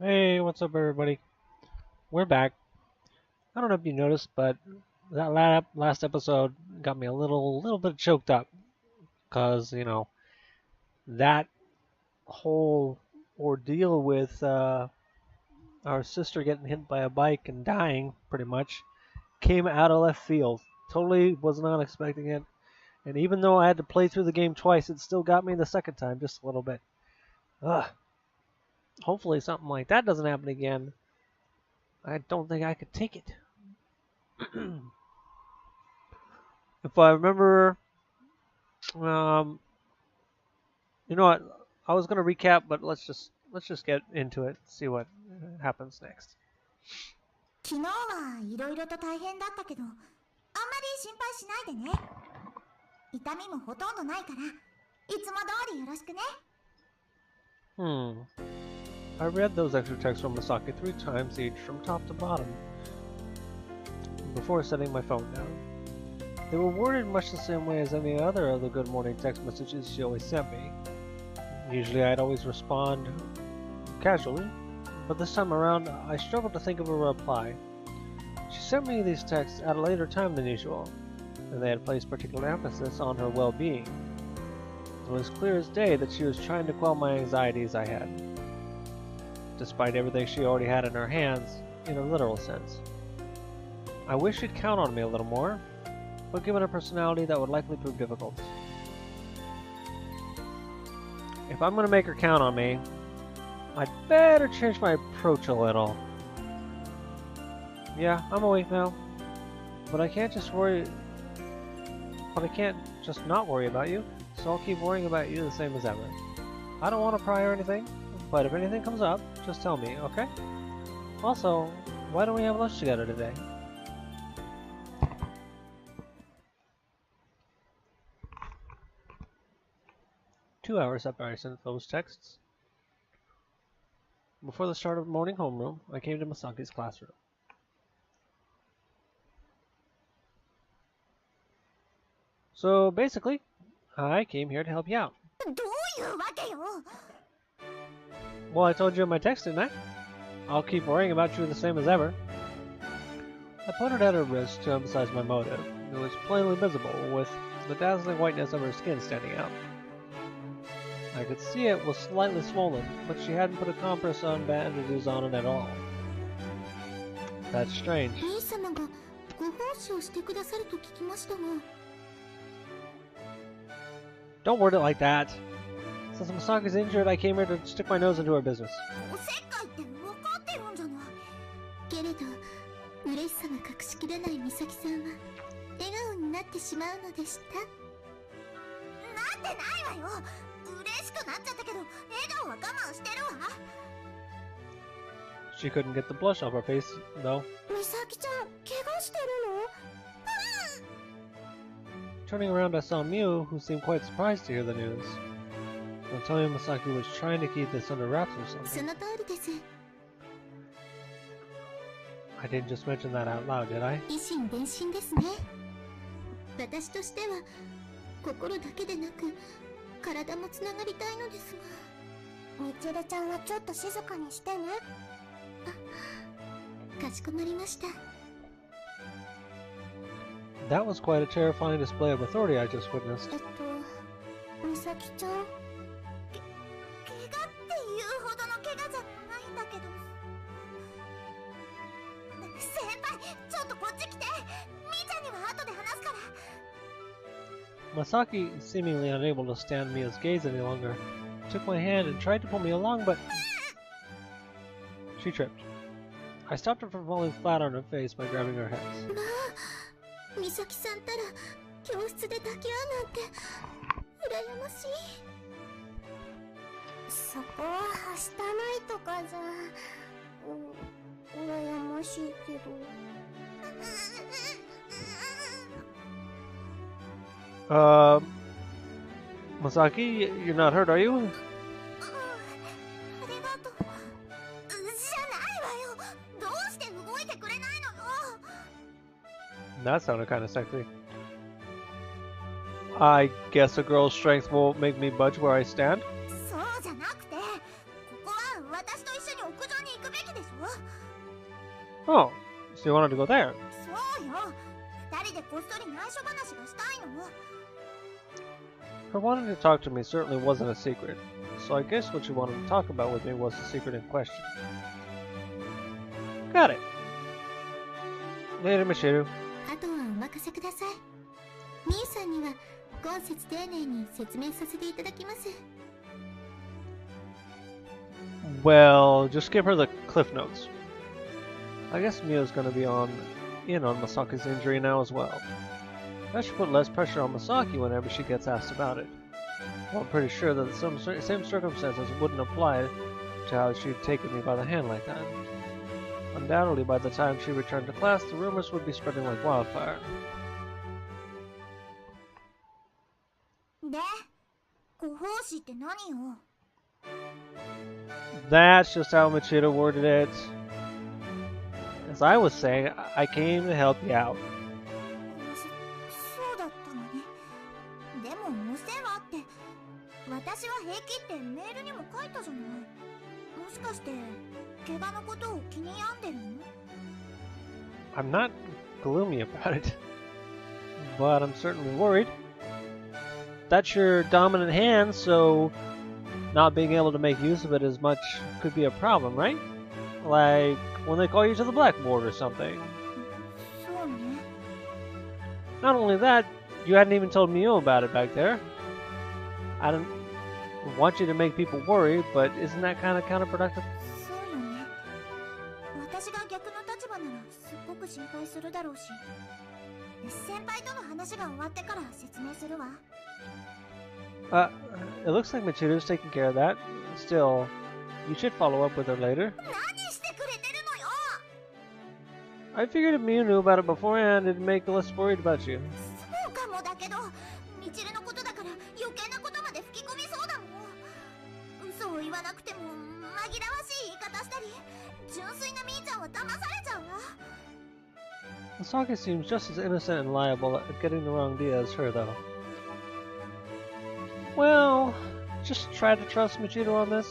Hey, what's up, everybody? We're back. I don't know if you noticed, but that last episode got me a little bit choked up because that whole ordeal with our sister getting hit by a bike and dying, pretty much, came out of left field. Totally was not expecting it, and even though I had to play through the game twice, it still got me the second time just a little bit. Ugh. Hopefully, something like that doesn't happen again. I don't think I could take it. If I remember, um, you know what? I was gonna recap, but let's just get into it. See what happens next. 昨日はいろいろと大変だったけど、あんまり心配しないでね。痛みもほとんどないから、いつも通りよろしくね。I read those extra texts from Masaki 3 times each from top to bottom before setting my phone down. They were worded much the same way as any other of the good morning text messages she always sent me. Usually I'd always respond casually, but this time around I struggled to think of a reply. She sent me these texts at a later time than usual, and they had placed particular emphasis on her well-being. It was clear as day that she was trying to quell my anxieties I had, despite everything she already had in her hands, in a literal sense. I wish she'd count on me a little more, but given her personality that would likely prove difficult. If I'm going to make her count on me, I'd better change my approach a little. Yeah, I'm awake now, but I can't just not worry about you, so I'll keep worrying about you the same as ever. I don't want to pry or anything, but if anything comes up, just tell me, okay? Also, why don't we have lunch together today? Two hours after I sent those texts, before the start of morning homeroom, I came to Masaki's classroom. So basically, I came here to help you out. どういうわけよ。Well, I told you in my text, didn't I? I'll keep worrying about you the same as ever. I pointed at her wrist to emphasize my motive. It was plainly visible, with the dazzling whiteness of her skin standing out. I could see it was slightly swollen, but she hadn't put a compress on bandages on it at all. That's strange. 兄様がご奉仕をしてくださると聞きましたが。Don't word it like that. Since Masaki's injured, I came here to stick my nose into her business. おせっかいって分かってるんじゃない。けれど、嬉しさが隠しきれない美咲さんは笑顔になってしまうのでした。なってないわよ。嬉しくなっちゃったけど、笑顔は我慢してるわ。She couldn't get the blush off her face, though. 美咲ちゃん、怪我してるの？Turning around, I saw Miu, who seemed quite surprised to hear the news. Don't tell me Masaki was trying to keep this under wraps or そ something. の通りです。 I didn't just mention that out loud, did I? 以心伝心ですね。私としては心だけでなく体もつながりたいのですが。みちるちゃんはちょっと静かにしてね。あ、かしこまりました。That was quite a terrifying display of authority I just witnessed. みさきちゃん。怪我っていうほどの怪我じゃないんだけど。先輩、ちょっとこっち来て。みーちゃんには後で話すから。Masaki, seemingly unable to stand Mia's gaze any longer, took my hand and tried to pull me along, but she tripped. I stopped her from falling flat on her face by grabbing her hands. 美咲さんたら教室で抱き合うなんて羨ましい。そこははしたないとかじゃ羨ましいけど。Masaki, you're not hurt, are you? ありがとう。じゃないわよ。どうして動いてくれないのよ。That sounded kind of sexy. I guess a girl's strength won't make me budge where I stand? そうじゃなくて、ここは私と一緒に屋上に行 Oh, so you wanted to go there? そうよ。二人でこっそり内緒話がしたいの。 Her wanting to talk to me certainly wasn't a secret, so I guess what she wanted to talk about with me was the secret in question. Got it. Later, Michiru. あとはお任せください。みゆさんには今節丁寧に説明させていただきます。 Well, just give her the cliff notes. I guess Mia's gonna be in on Masaki's injury now as well. That should put less pressure on Masaki whenever she gets asked about it. Well, I'm pretty sure that the same circumstances wouldn't apply to how she'd taken me by the hand like that. Undoubtedly, by the time she returned to class, the rumors would be spreading like wildfire. で、ご奉仕って何よ? That's just how Machida worded it. As I was saying, I came to help you out. そうだったのね。でもお世話って、私は平気ってメールにも書いたじゃない。もしかして怪我のことを気に病んでるの? I'm not gloomy about it, but I'm certainly worried. That's your dominant hand, so not being able to make use of it as much could be a problem, right? Like when they call you to the blackboard or something. そうね。 Not only that, you hadn't even told Mio about it back there. I don't want you to make people worry, but isn't that kind of counterproductive? そうよね。私が逆の立場ならすっごく心配するだろうし。先輩との話が終わってから説明するわ。 It looks like Machida's taking care of that. Still, you should follow up with her later. 何してくれてるのよ! I figured if Miu knew about it beforehand, it'd make her less worried about you. そうかもだけど、みちるのことだから余計なことまで吹き込みそうだもん。嘘を言わなくても紛らわしい言い方したり、純粋なみーちゃんは騙されちゃうわ。 Masaki seems just as innocent and liable at getting the wrong idea as her, though. Well, just try to trust Machida on this.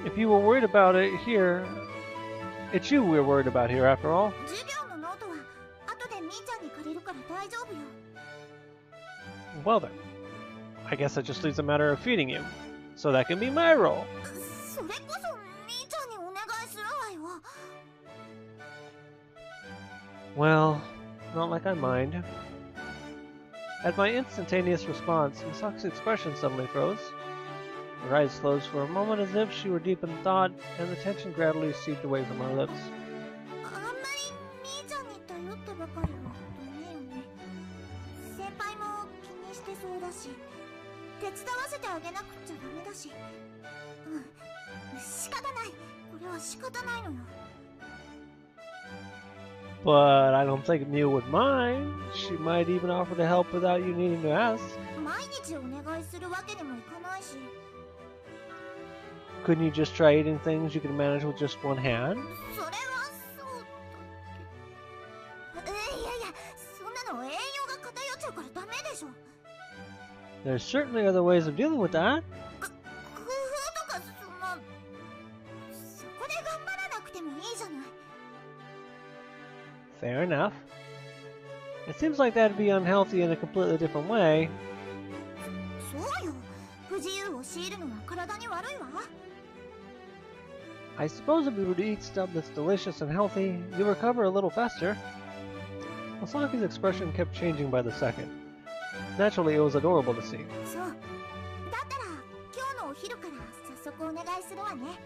If you were worried about it here, it's you we're worried about here, after all. 授業のノートは後でみーちゃんに借りるから大丈夫よ。 Well then, I guess that just leaves a matter of feeding you. So that can be my role. それこそみーちゃんにお願いするわよ。 Well, not like I mind. At my instantaneous response, Masaki's expression suddenly froze. Her eyes closed for a moment as if she were deep in thought, and the tension gradually seeped away from her lips. あんまりみーちゃんに頼ってばかりはダメよね。先輩も気にしてそうだし、手伝わせてあげなくちゃダメだし。仕方ない。これは仕方ないのよ。 But I don't think Miu would mind. She might even offer to help without you needing to ask. 毎日お願いするわけにもいかないし。 Couldn't you just try eating things you can manage with just one hand? それはそうだけど。いやいや、そんなの栄養が偏っちゃうからダメでしょ。 There's certainly other ways of dealing with that. 工夫とかそこで頑張らなくてもいいじゃない。 Fair enough. It seems like that'd be unhealthy in a completely different way. そうよ。不自由を強いるのは体に悪いわ。 I suppose if you were to eat stuff that's delicious and healthy, you'll recover a little faster. Masaki's expression kept changing by the second. Naturally, it was adorable to see. そう。だったら今日のお昼から早速お願いするわね。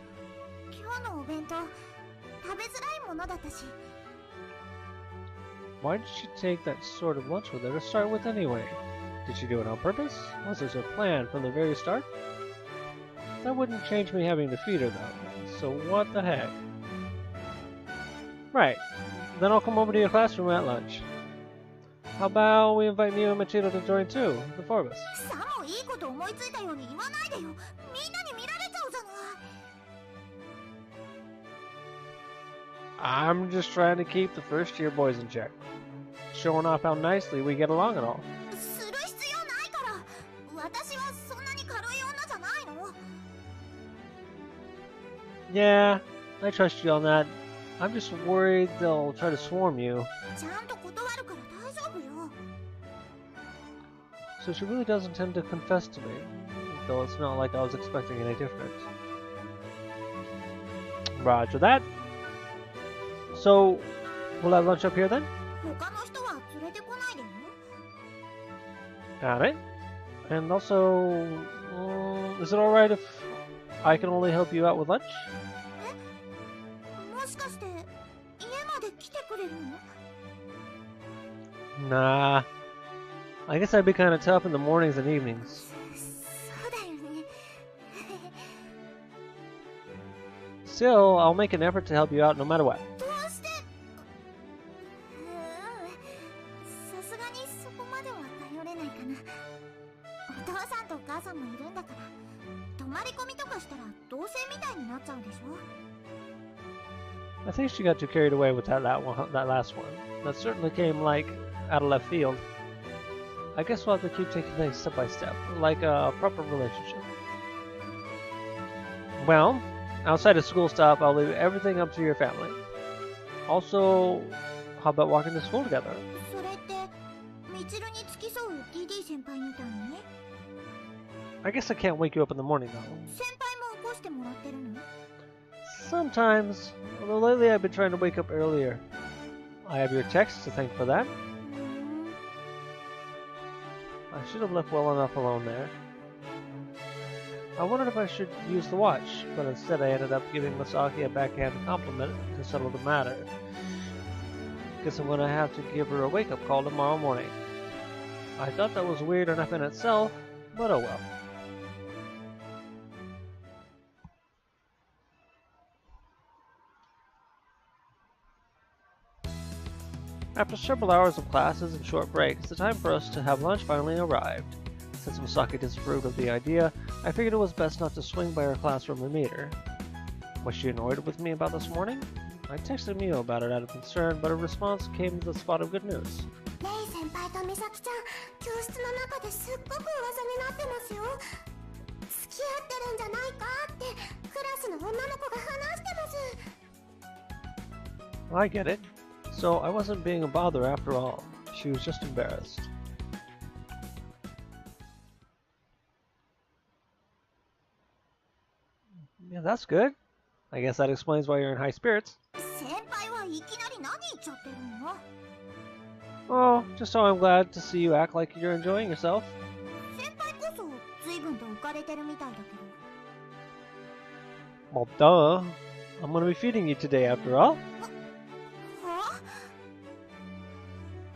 今日のお弁当食べづらいものだったし。 Why did she take that sort of lunch with her to start with anyway? Did she do it on purpose? Was this her plan from the very start? That wouldn't change me having to feed her though, so what the heck? Right, then I'll come over to your classroom at lunch. How about we invite Miu and Machida to join too, the four of us? さもいいこと思いついたように言わないでよ。みんなに見られちゃうじゃない。 I'm just trying to keep the first year boys in check. Showing off how nicely we get along and all. する必要ないから。私はそんなに軽い女じゃないの。 Yeah, I trust you on that. I'm just worried they'll try to swarm you. ちゃんと断るから大丈夫よ。 So she really does intend to confess to me, though it's not like I was expecting any different. Roger that. So, we'll have lunch up here then? 他の人は連れてこないでよ。 Got it. And also, is it alright if I can only help you out with lunch? もしかして家まで来てくれるの？ Nah. I guess I'd be kind of tough in the mornings and evenings. そうだよね。 Still, I'll make an effort to help you out no matter what. どうして？さすがにそこまでは頼れないかな。お父さんとお母さんもいるんだから、泊まり込みとかしたら同棲みたいになっちゃうでしょ。 I think she got too carried away with that last one. That certainly came like out of left field. I guess we'll have to keep taking things step by step, like a proper relationship. Well, outside of school stuff, I'll leave everything up to your family. Also, how about walking to school together? それってミチルに付き添う DD 先輩みたいに？ I guess I can't wake you up in the morning though. 先輩も起こしてもらってるの？ Sometimes, although lately I've been trying to wake up earlier. I have your text to thank for that. I should have left well enough alone there. I wondered if I should use the watch, but instead I ended up giving Masaki a backhanded compliment to settle the matter. Guess I'm gonna have to give her a wake-up call tomorrow morning. I thought that was weird enough in itself, but oh well. After several hours of classes and short breaks, the time for us to have lunch finally arrived. Since Masaki disapproved of the idea, I figured it was best not to swing by her classroom and meet her. Was she annoyed with me about this morning? I texted Mio about it out of concern, but her response came with a spot of good news. レイ先輩と美咲ちゃん、教室の中ですっごく噂になってますよ。付き合ってるんじゃないかってクラスの女の子が話してます。 I get it. So I wasn't being a bother after all. She was just embarrassed. Yeah, that's good. I guess that explains why you're in high spirits. 先輩はいきなり何言っちゃってるの？ Oh, just so I'm glad to see you act like you're enjoying yourself. 先輩こそ随分と浮かれてるみたいだけど。 Well, duh. I'm gonna be feeding you today after all. は？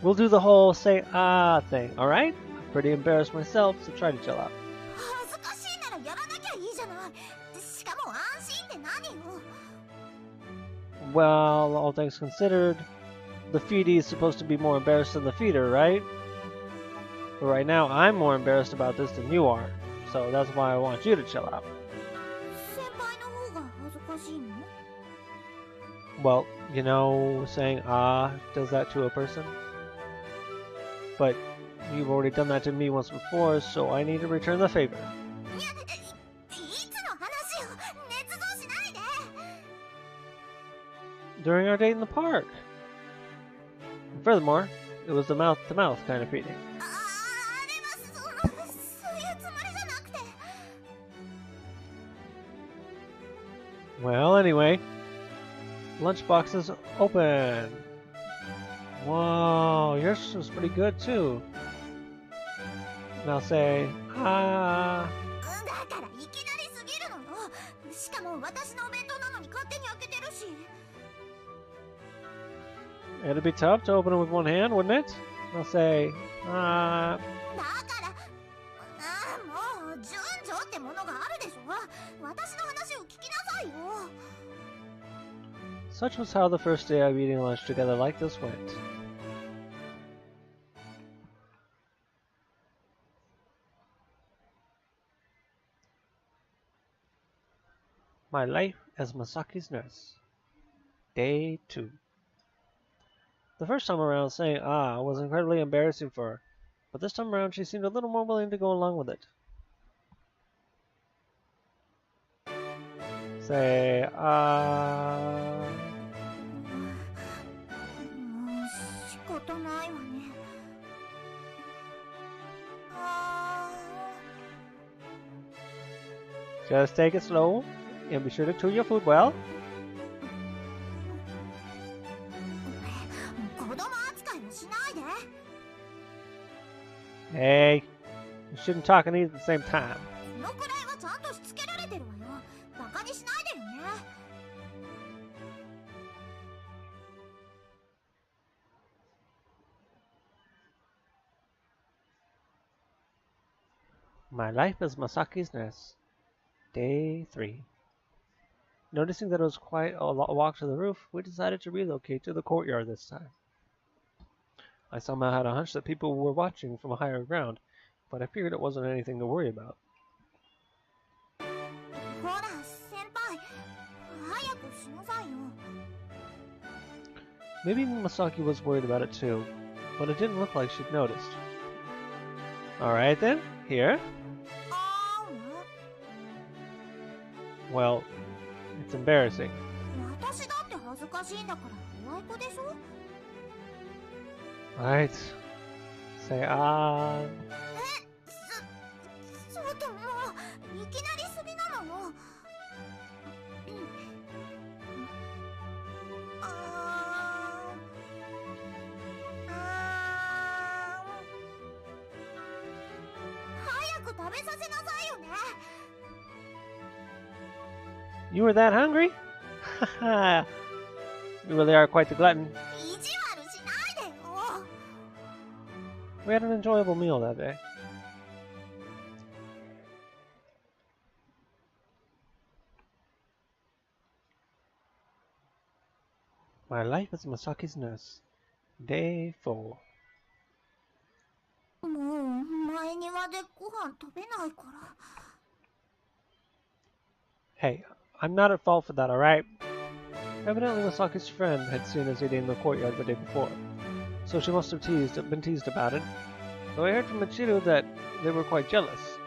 We'll do the whole say ah thing, alright? I'm pretty embarrassed myself, so try to chill out. 恥ずかしいならやらなきゃいいじゃない。しかも安心って何よ。 Well, all things considered, the feedie is supposed to be more embarrassed than the feeder, right? But right now, I'm more embarrassed about this than you are, so that's why I want you to chill out. 先輩の方が恥ずかしいの？ Well, you know, saying ah does that to a person. But you've already done that to me once before, so I need to return the favor. いや、いつの話よ。捏造しないで。 During our date in the park. And furthermore, it was the mouth-to-mouth kind of feeding. あれはそういうつもりじゃなくて。 Well, anyway, lunchbox is open. Whoa, yours was pretty good too. Now say, ah. だからいきなりすぎるのよ。しかも私のお弁当なのに勝手に開けてるし。 It'd be tough to open it with one hand, wouldn't it? Now say, ah. だからもう順序ってものがあるでしょ。私の話を聞きなさいよ。 Such was how the first day of eating lunch together like this went. My life as Masaki's nurse. Day 2. The first time around, saying ah was incredibly embarrassing for her, but this time around she seemed a little more willing to go along with it. Say, もう仕方ないわね。あ just take it slow and be sure to chew your food well. 子供扱いはしないで。 Hey, you shouldn't talk and eat at the same time. このくらいはちゃんとしつけられてるわよ。バカにしないでよね。 My life as Masaki's nurse. Day 3. Noticing that it was quite a walk to the roof, we decided to relocate to the courtyard this time. I somehow had a hunch that people were watching from a higher ground, but I figured it wasn't anything to worry about. ほら先輩、早くしなさいよ。 Maybe Masaki was worried about it too, but it didn't look like she'd noticed. Alright then, here. あ Well, it's embarrassing. あ、私だって恥ずかしいんだから怖い子でしょ。 Alright. Say on. ちょっともういきなりすぎなの。早く食べさせなさいよね。 You were that hungry? Haha. You really are quite the glutton. 意地悪しないでよ。 We had an enjoyable meal that day. My life as Masaki's nurse. Day 4. もう前庭でご飯食べないから。 Hey, I'm not at fault for that, alright? Evidently Masaki's friend had seen us eating in the courtyard the day before, so she must have been teased about it. Though I heard from Michiru that they were quite jealous.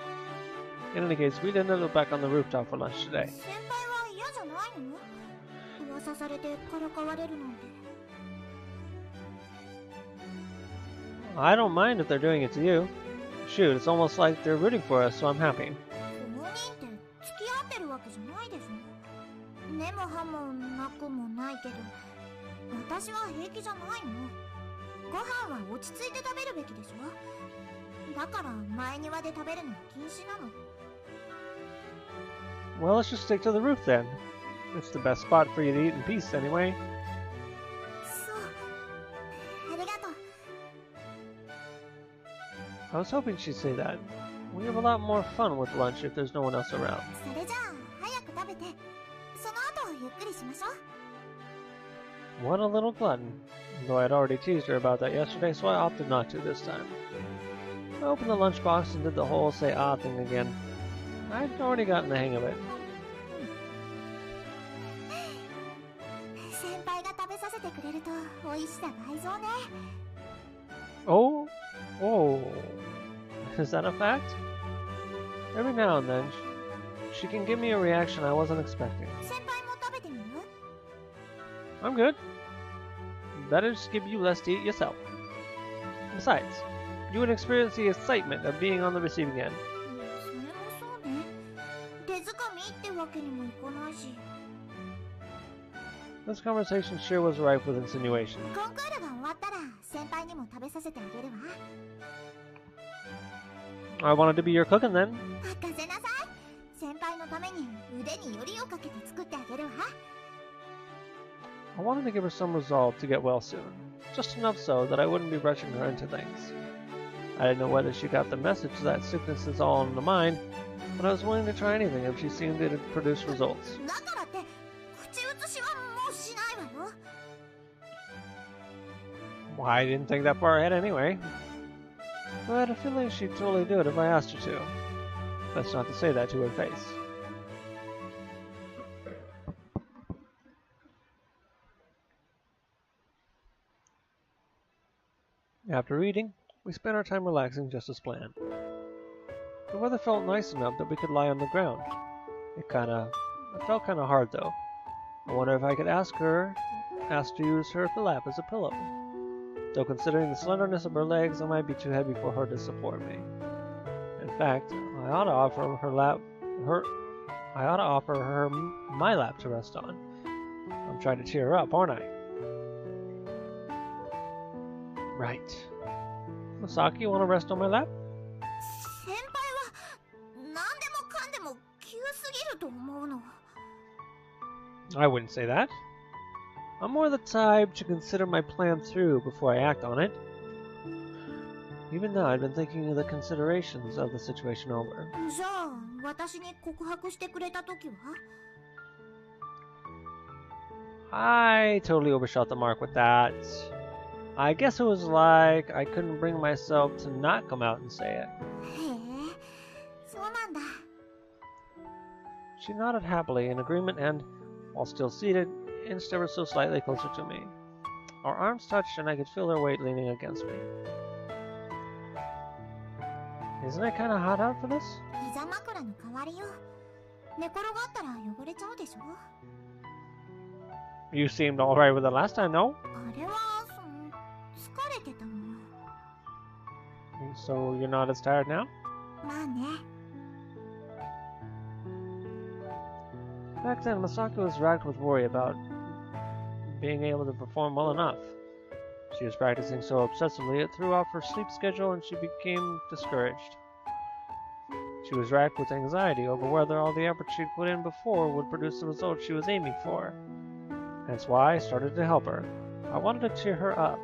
In any case, we ended up back on the rooftop for lunch today. 先輩は嫌じゃないの？噂されてからかわれるなんて。 I don't mind if they're doing it to you. Shoot, it's almost like they're rooting for us, so I'm happy. 5人って付き合ってるわけじゃないでしょ。根も葉もなくもないけど、私は平気じゃないの。ご飯は落ち着いて食べるべきでしょ。だから前庭で食べるのは禁止なの。 Well, let's just stick to the roof then. It's the best spot for you to eat in peace anyway. そう、ありがとう。 I was hoping she'd say that. We have a lot more fun with lunch if there's no one else around. それじゃあ早く食べて、その後ゆっくりしましょう。 What a little glutton. Though I'd already teased her about that yesterday, so I opted not to this time. I opened the lunchbox and did the whole say ah thing again. I'd already gotten the hang of it. 先輩が食べさせてくれると美味しさ倍増ね。 Oh? Oh. Is that a fact? Every now and then, she can give me a reaction I wasn't expecting. 先輩も食べてみる？ I'm good. Better just give you less to eat yourself. Besides, you would experience the excitement of being on the receiving end. それもそうね。手づかみってわけにもいかないし。 This conversation sure was rife with insinuation. コンクールが終わったら先輩にも食べさせてあげるわ。 I wanted to be your cooking then. 任せなさい。先輩のために腕によりをかけて作ってあげるわ。 I wanted to give her some resolve to get well soon, just enough so that I wouldn't be rushing her into things. I didn't know whether she got the message that sickness is all in the mind, but I was willing to try anything if she seemed to produce results. だからって口移しはもうしないわよ。 Well, I didn't think that far ahead anyway. But I had a feeling she'd totally do it if I asked her to. That's not to say that to her face. After eating, we spent our time relaxing just as planned. The weather felt nice enough that we could lie on the ground. It kinda It felt kind of hard though. I wonder if I could ask to use her lap as a pillow. Though considering the slenderness of her legs, I might be too heavy for her to support me. In fact, I ought to offer her my lap to rest on. I'm trying to cheer her up, aren't I? Right. Masaki, you want to rest on my lap? 先輩は何でもかんでも急すぎると思うの。 I wouldn't say that. I'm more the type to consider my plan through before I act on it. Even though I'd been thinking of the considerations of the situation over. じゃあ私に告白してくれた時は I totally overshot the mark with that. I guess it was like I couldn't bring myself to not come out and say it. へえ、そうなんだ。 She nodded happily in agreement and, while still seated, inched ever so slightly closer to me. Our arms touched and I could feel her weight leaning against me. Isn't it kind of hot out for this? 膝枕の代わりよ。寝転がったら汚れちゃうでしょ。 You seemed alright with it last time, no? あれは疲れてたのよ。 So you're not as tired now? まあね。 Back then, Masaki was racked with worry about being able to perform well enough. She was practicing so obsessively it threw off her sleep schedule and she became discouraged. She was racked with anxiety over whether all the effort she'd put in before would produce the results she was aiming for. That's why I started to help her. I wanted to cheer her up,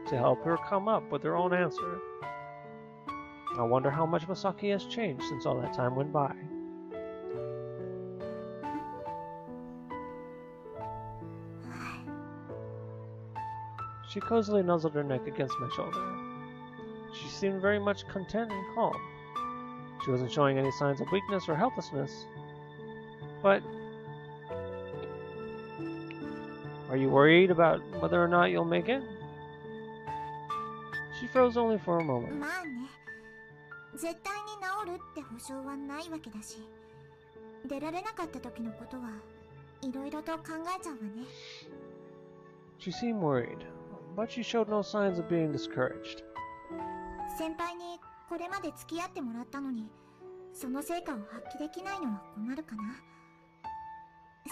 to help her come up with her own answer. I wonder how much Masaki has changed since all that time went by. She cozily nuzzled her neck against my shoulder. She seemed very much content and calm. She wasn't showing any signs of weakness or helplessness. But... are you worried about whether or not you'll make it? She froze only for a moment. まあね。絶対に治るって保証はないわけだし、出られなかった時のことはいろいろと考えちゃうわね。 She seemed worried, but she showed no signs of being discouraged. 先輩にこれまで付き合ってもらったのに、その成果を発揮できないのは困るかな。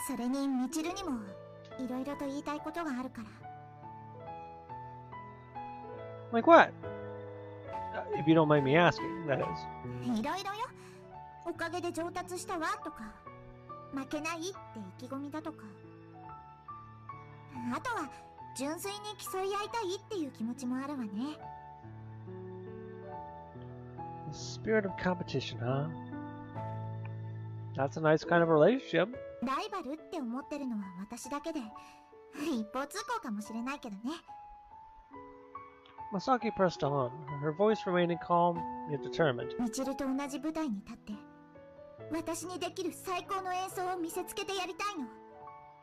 それにみちるにもいろいろと言いたいことがあるから。 Like what? If you don't mind me asking, that is. いろいろよ。おかげで上達したわとか、負けないって意気込みだとか。あとは純粋に競い合いたいっていう気持ちもあるわね。 The spirit of competition, huh? That's a nice kind of relationship. ライバルって思ってるのは私だけで、一方通行かもしれないけどね。 Masaki pressed on, her voice remaining calm yet determined. みちると同じ舞台に立って、私にできる最高の演奏を見せつけてやりたいの。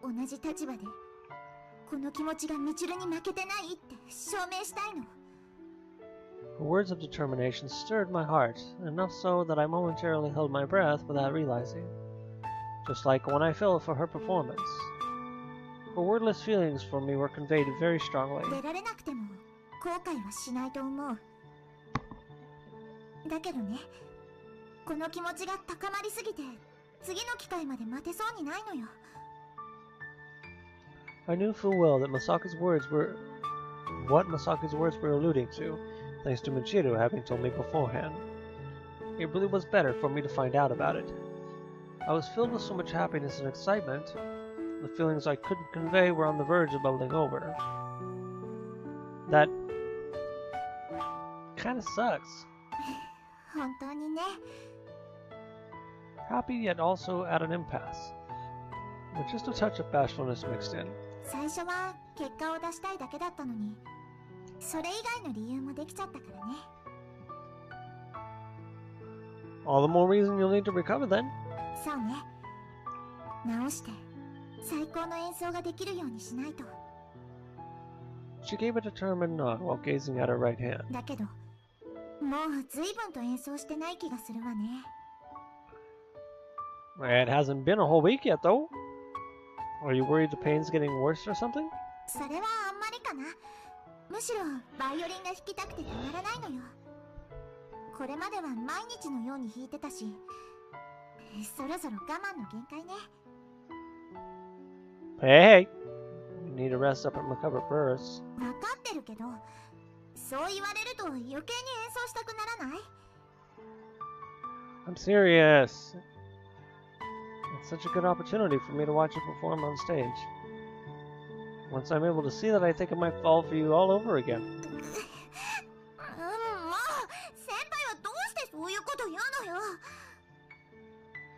同じ立場で、この気持ちがみちるに負けてないって証明したいの。 Her words of determination stirred my heart, enough so that I momentarily held my breath without realizing. Just like when I fell for her performance. Her wordless feelings for me were conveyed very strongly. 出られなくても後悔はしないと思う。だけどね、この気持ちが高まりすぎて、次の機会まで待てそうにないのよ。 I knew full well that Masaki's words were what Masaki's words were alluding to, thanks to Michiru having told me beforehand. It really was better for me to find out about it. I was filled with so much happiness and excitement, the feelings I couldn't convey were on the verge of bubbling over. That kinda sucks. 本当にね。 Happy yet also at an impasse, with just a touch of bashfulness mixed in. 最初は結果を出したいだけだったのに、それ以外の理由もできちゃったからね。 All the more reason you'll need to recover then. そうね。直して最高の演奏ができるようにしないと。 She gave a determined nod while gazing at her right hand. だけど、もう随分と演奏してない気がするわね。It hasn't been a whole week yet, though. Are you worried the pain's getting worse or something? それはあんまりかな。むしろバイオリンが弾きたくてたまらないのよ。これまでは毎日のように弾いてたし、そろそろ我慢の限界ね。Hey, hey. You need to rest up and recover first. わかってるけど、そう言われると余計に演奏したくならない？ I'm serious. It's such a good opportunity for me to watch you perform on stage. Once I'm able to see that, I think it might fall for you all over again. もう、先輩はどうしてそういうこと言うのよ。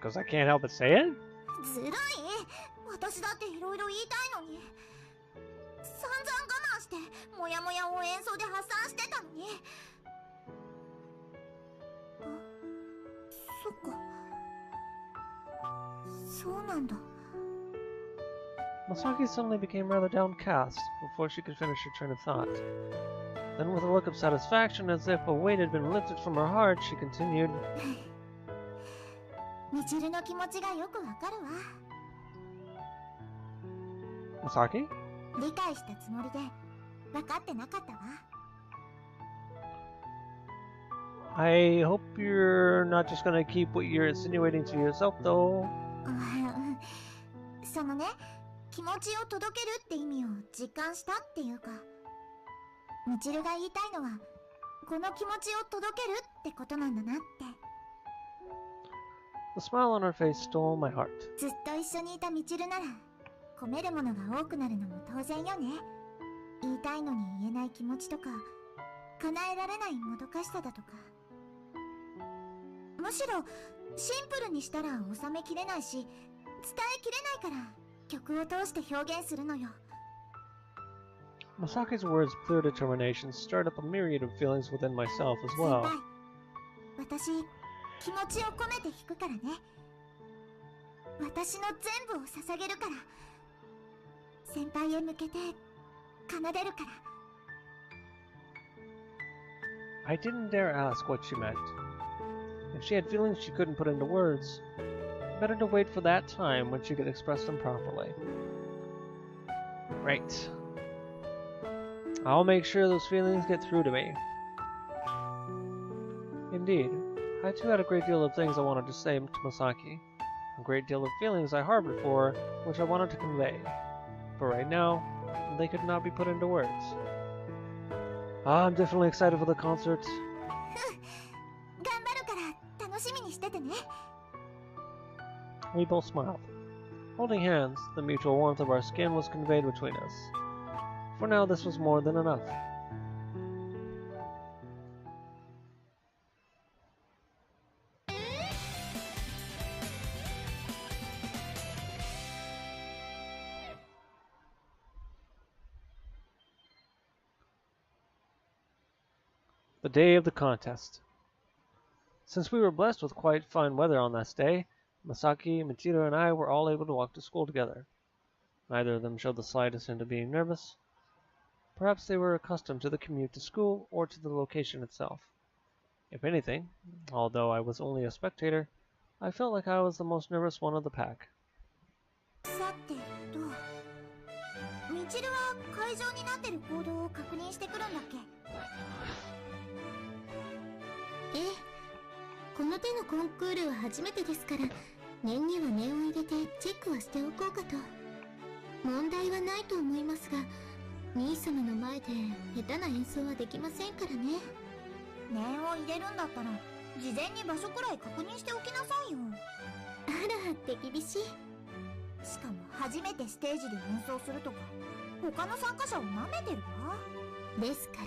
Because I can't help but say it? ずるい。私だっていろいろ言いたいのに。散々我慢してモヤモヤを演奏で発散してたのに。あ、そっか。そうなんだ。Masaki suddenly became rather downcast before she could finish her train of thought. Then, with a look of satisfaction as if a weight had been lifted from her heart, she continued, みちるの気持ちがよくわかるわ。Masaki? 理解したつもりで分かってなかったわ。I hope you're not just gonna keep what you're insinuating to yourself, though. そのね、気持ちを届けるって意味を実感したっていうか、みちるが言いたいのはこの気持ちを届けるってことなんだなって。The smile on her face stole my heart. ずっと一緒にいたみちるなら込めるものが多くなるのも当然よね。言いたいのに言えない気持ちとか、叶えられないもどかしさだとか。むしろシンプルにしたら収めきれないし、伝えきれないから曲を通して表現するのよ。Masaki's words of clear determination stirred up a myriad of feelings within myself as 先 well. 輩、私気持ちを込めて弾くからね。私の全部を捧げるから。先輩へ向けて奏でるから。I didn't dare ask what she meant. If she had feelings she couldn't put into words, better to wait for that time when she could express them properly. Right. I'll make sure those feelings get through to me. Indeed, I too had a great deal of things I wanted to say to Masaki, a great deal of feelings I harbored for her, which I wanted to convey. But right now, they could not be put into words. I'm definitely excited for the concert. 頑張るから楽しみにしててね。 We both smiled. Holding hands, the mutual warmth of our skin was conveyed between us. For now, this was more than enough. The day of the contest. Since we were blessed with quite fine weather on that day, Masaki, Michiru, and I were all able to walk to school together. Neither of them showed the slightest hint of being nervous. Perhaps they were accustomed to the commute to school or to the location itself. If anything, although I was only a spectator, I felt like I was the most nervous one of the pack. さてと、みちるは会場になってる行動を確認してくるんだっけ？ええ、この手のコンクールは初めてですから、念には念を入れてチェックはしておこうかと。問題はないと思いますが、兄様の前で下手な演奏はできませんからね。念を入れるんだったら、事前に場所くらい確認しておきなさいよ。あら、手厳しい。しかも初めてステージで演奏するとか、他の参加者をなめてるわ。ですから、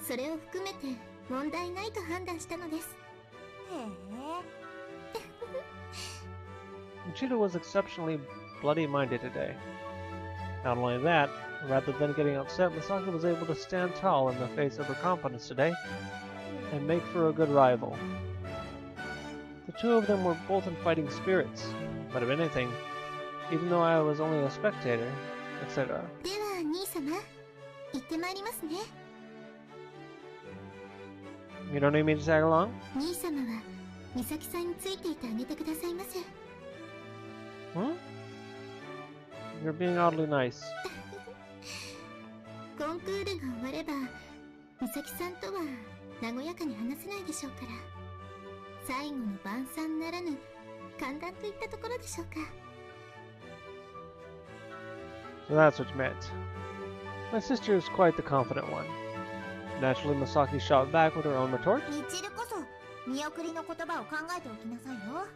それを含めて問題ないと判断したのです。へえ。Michiru was exceptionally bloody-minded today. Not only that, rather than getting upset, Masaki was able to stand tall in the face of her confidence today and make for a good rival. The two of them were both in fighting spirits, but if anything, even though I was only a spectator, etc. では、兄様、行ってまいりますね。You don't need me to tag along? 兄様は、美咲さんについていてあげてくださいませ。Hmm? You're being oddly nice. コンクールが終われば美咲さんとは和やかに話せないでしょうから、最後の晩餐ならぬ歓談といったところでしょうか。 So that's what you meant. My sister is quite the confident one. Naturally, Masaki shot back with her own retort. みちるこそ見送りの言葉を考えておきなさいよ。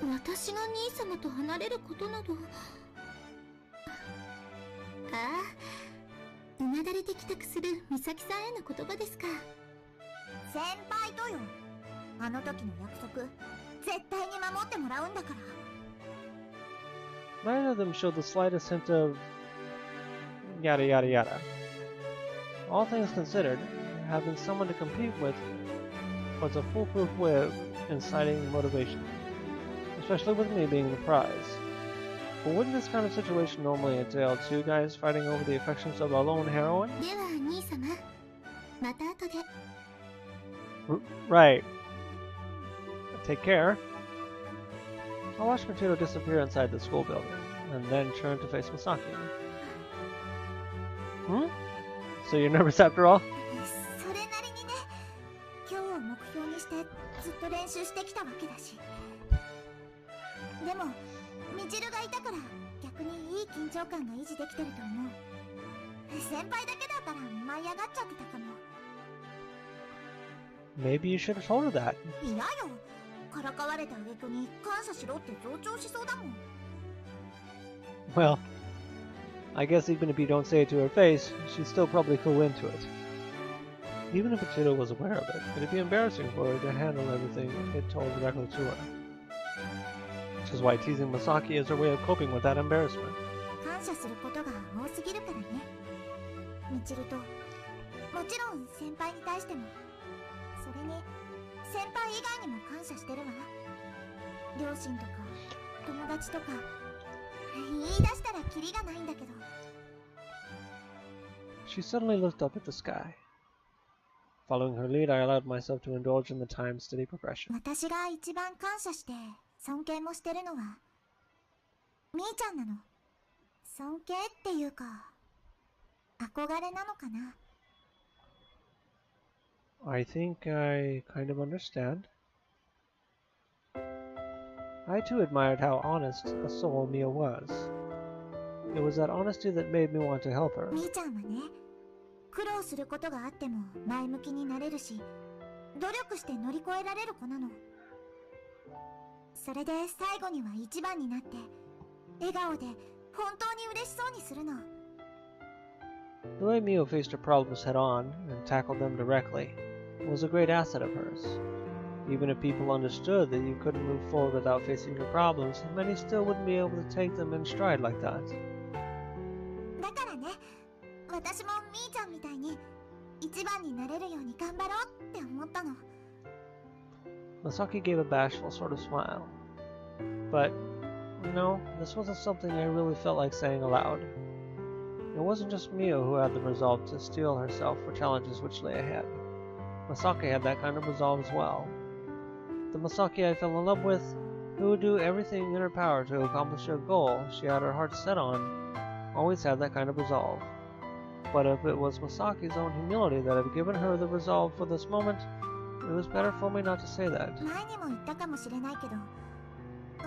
私が兄様と離れることなど。ああ、うなだれて帰宅する美咲さんへの言葉ですか。先輩とよ、あの時の約束絶対に守ってもらうんだから。 Neither of them showed the slightest hint of yada yada yada. All things considered, having someone to compete with was a foolproof way of inciting motivation, especially with me being the prize. But wouldn't this kind of situation normally entail two guys fighting over the affections of a lone heroine? では兄様、また後で。 Right. Take care. I watched Machido disappear inside the school building, and then turned to face Masaki. Hmm? So you're nervous after all? それなりにね、今日を目標にしてずっと練習してきたわけだし。でもみちるがいたから逆にいい緊張感が維持できてると思う。先輩だけだから舞い上がっちゃってたかも。 Maybe you should have told her that. いやよ、からかわれた挙句に感謝しろって増長しそうだもん。 Well, I guess even if you don't say it to her face, she'd still probably clue into it. Even if Machido was aware of it, it'd be embarrassing for her to handle everything it told directly to her. Which is why teasing Masaki is her way of coping with that embarrassment. 感謝することが多すぎるからね。みちると、もちろん先輩に対しても、それに先輩以外にも感謝してるわ。両親とか友達とか言い出したらキリがないんだけど。 She suddenly looked up at the sky. Following her lead, I allowed myself to indulge in the time's steady progression. 私が一番感謝して尊敬もしてるのはみーちゃんなの。尊敬っていうか憧れなのかな。 I think I kind of understand. I too admired how honest a soul Mia was. It was that honesty that made me want to help her. みーちゃんはね、苦労することがあっても前向きになれるし、努力して乗り越えられる子なの。それで最後には一番になって笑顔で本当に嬉しそうにするの。 The way Mio faced her problems head on and tackled them directly was a great asset of hers. Even if people understood that you couldn't move forward without facing your problems, many still wouldn't be able to take them in stride like that. だからね、私もみーちゃんみたいに一番になれるように頑張ろうって思ったの。 Masaki gave a bashful sort of smile. But, this wasn't something I really felt like saying aloud. It wasn't just Mio who had the resolve to steel herself for challenges which lay ahead. Masaki had that kind of resolve as well. The Masaki I fell in love with, who would do everything in her power to accomplish a goal she had her heart set on, always had that kind of resolve. But if it was Masaki's own humility that had given her the resolve for this moment, it was better for me not to say that. 前にも言ったかもしれないけど、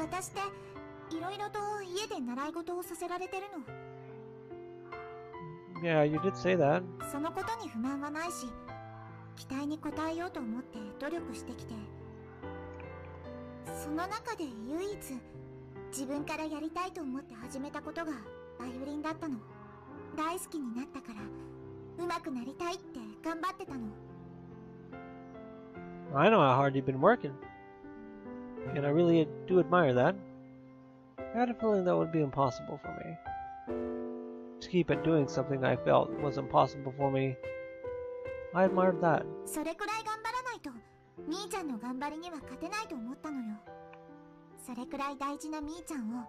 私っていろいろと家で習い事をさせられてるの。 Yeah, you did say that. そのことに不満はないし、期待に応えようと思って努力してきて、その中で唯一自分からやりたいと思って始めたことがバイオリンだったの。大好きになったから上手くなりたいって頑張ってたの。 I know how hard you've been working, and I really do admire that. I had a feeling that would be impossible for me. To keep at doing something I felt was impossible for me, I admired that. それくらい頑張らないとみーちゃんの頑張りには勝てないと思ったのよ。それくらい大事なみーちゃんを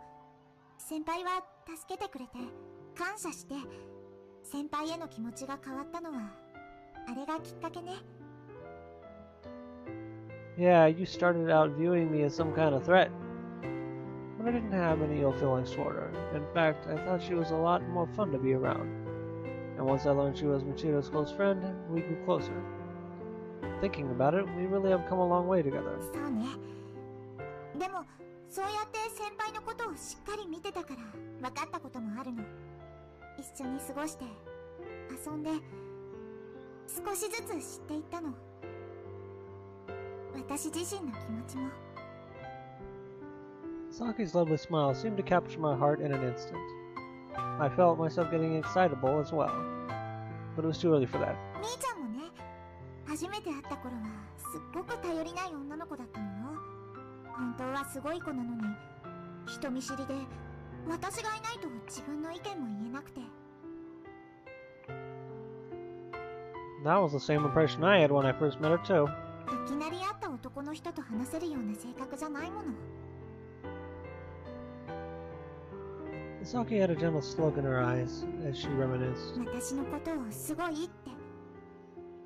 先輩は助けてくれて感謝して、先輩への気持ちが変わったのはあれがきっかけね。 Yeah, you started out viewing me as some kind of threat. But but I didn't have any ill feelings toward her. In fact, I thought she was a lot more fun to be around. And once I learned she was Machido's close friend, we grew closer. Thinking about it, we really have come a long way together. そうね。でも、そうやって先輩のことをしっかり見てたから分かったこともあるの。一緒に過ごして、遊んで、少しずつ知っていったの。私自身の気持ちも。Saki's lovely smile seemed to capture my heart in an instant. I felt myself getting excitable as well, but it was too early for that. みーちゃんもね、初めて会った頃はすっごく頼りない女の子だったのよ。本当はすごい子なのに、人見知りで、私がいないと自分の意見も言えなくて。That was the same impression I had when I first met her too. いきなり会った男の人と話せるような性格じゃないもの。Saki had a gentle slug in her eyes as she reminisced. 私のことをすごいって、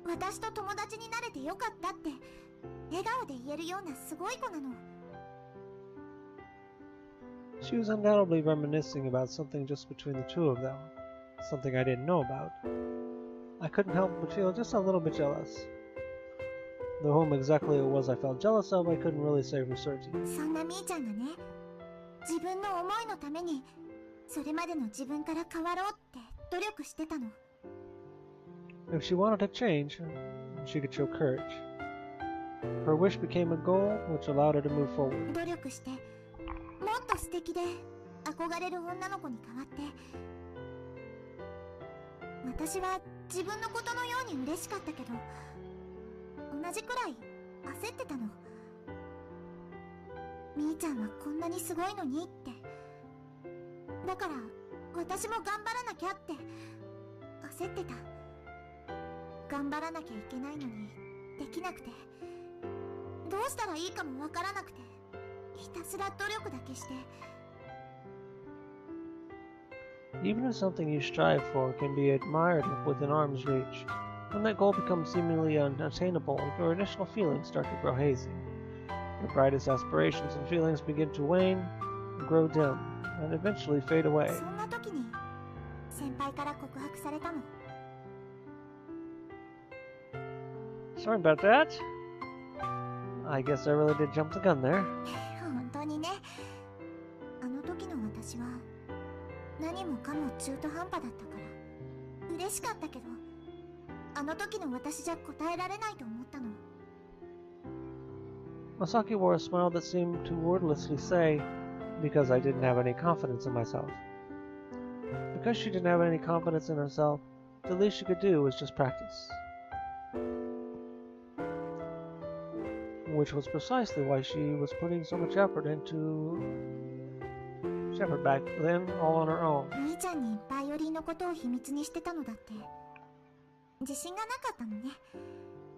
私と友達になれてよかったって笑顔で言えるようなすごい子なの。She was undoubtedly reminiscing about something just between the two of them, something I didn't know about. I couldn't help but feel just a little bit jealous. Though whom exactly it was I felt jealous of, I couldn't really say for certain. そんなみーちゃんがね、自分の思いのためにそれまでの自分から変わろうって努力してたの。If she wanted to change, she could show courage. Her wish became a goal which allowed her to move forward. 努力して、もっと素敵で憧れる女の子に変わって、私は自分のことのように嬉しかったけど、同じくらい焦ってたの。みーちゃんはこんなにすごいのにって。だから私も頑張らなきゃって焦ってた。頑張らなきゃいけないのにできなくて、どうしたらいいかもわからなくて、ひたすら努力だけして。 Even if something you strive for can be admired within arm's reach, when that goal becomes seemingly unattainable, your initial feelings start to grow hazy. Your brightest aspirations and feelings begin to wane, grow dim, and eventually fade away. そんな時に先輩から告白されたの。 Sorry about that. I guess I really did jump the gun there. 本当にね、あの時の私は何もかも中途半端だったから嬉しかったけど、あの時の私じゃ答えられないと思ったの。 Masaki wore a smile that seemed to wordlessly say, because I didn't have any confidence in myself. Because she didn't have any confidence in herself, the least she could do was just practice. Which was precisely why she was putting so much effort back then, all on her own. みーちゃんにバイオリンのことを秘密にしてたのだって。自信がなかったのね。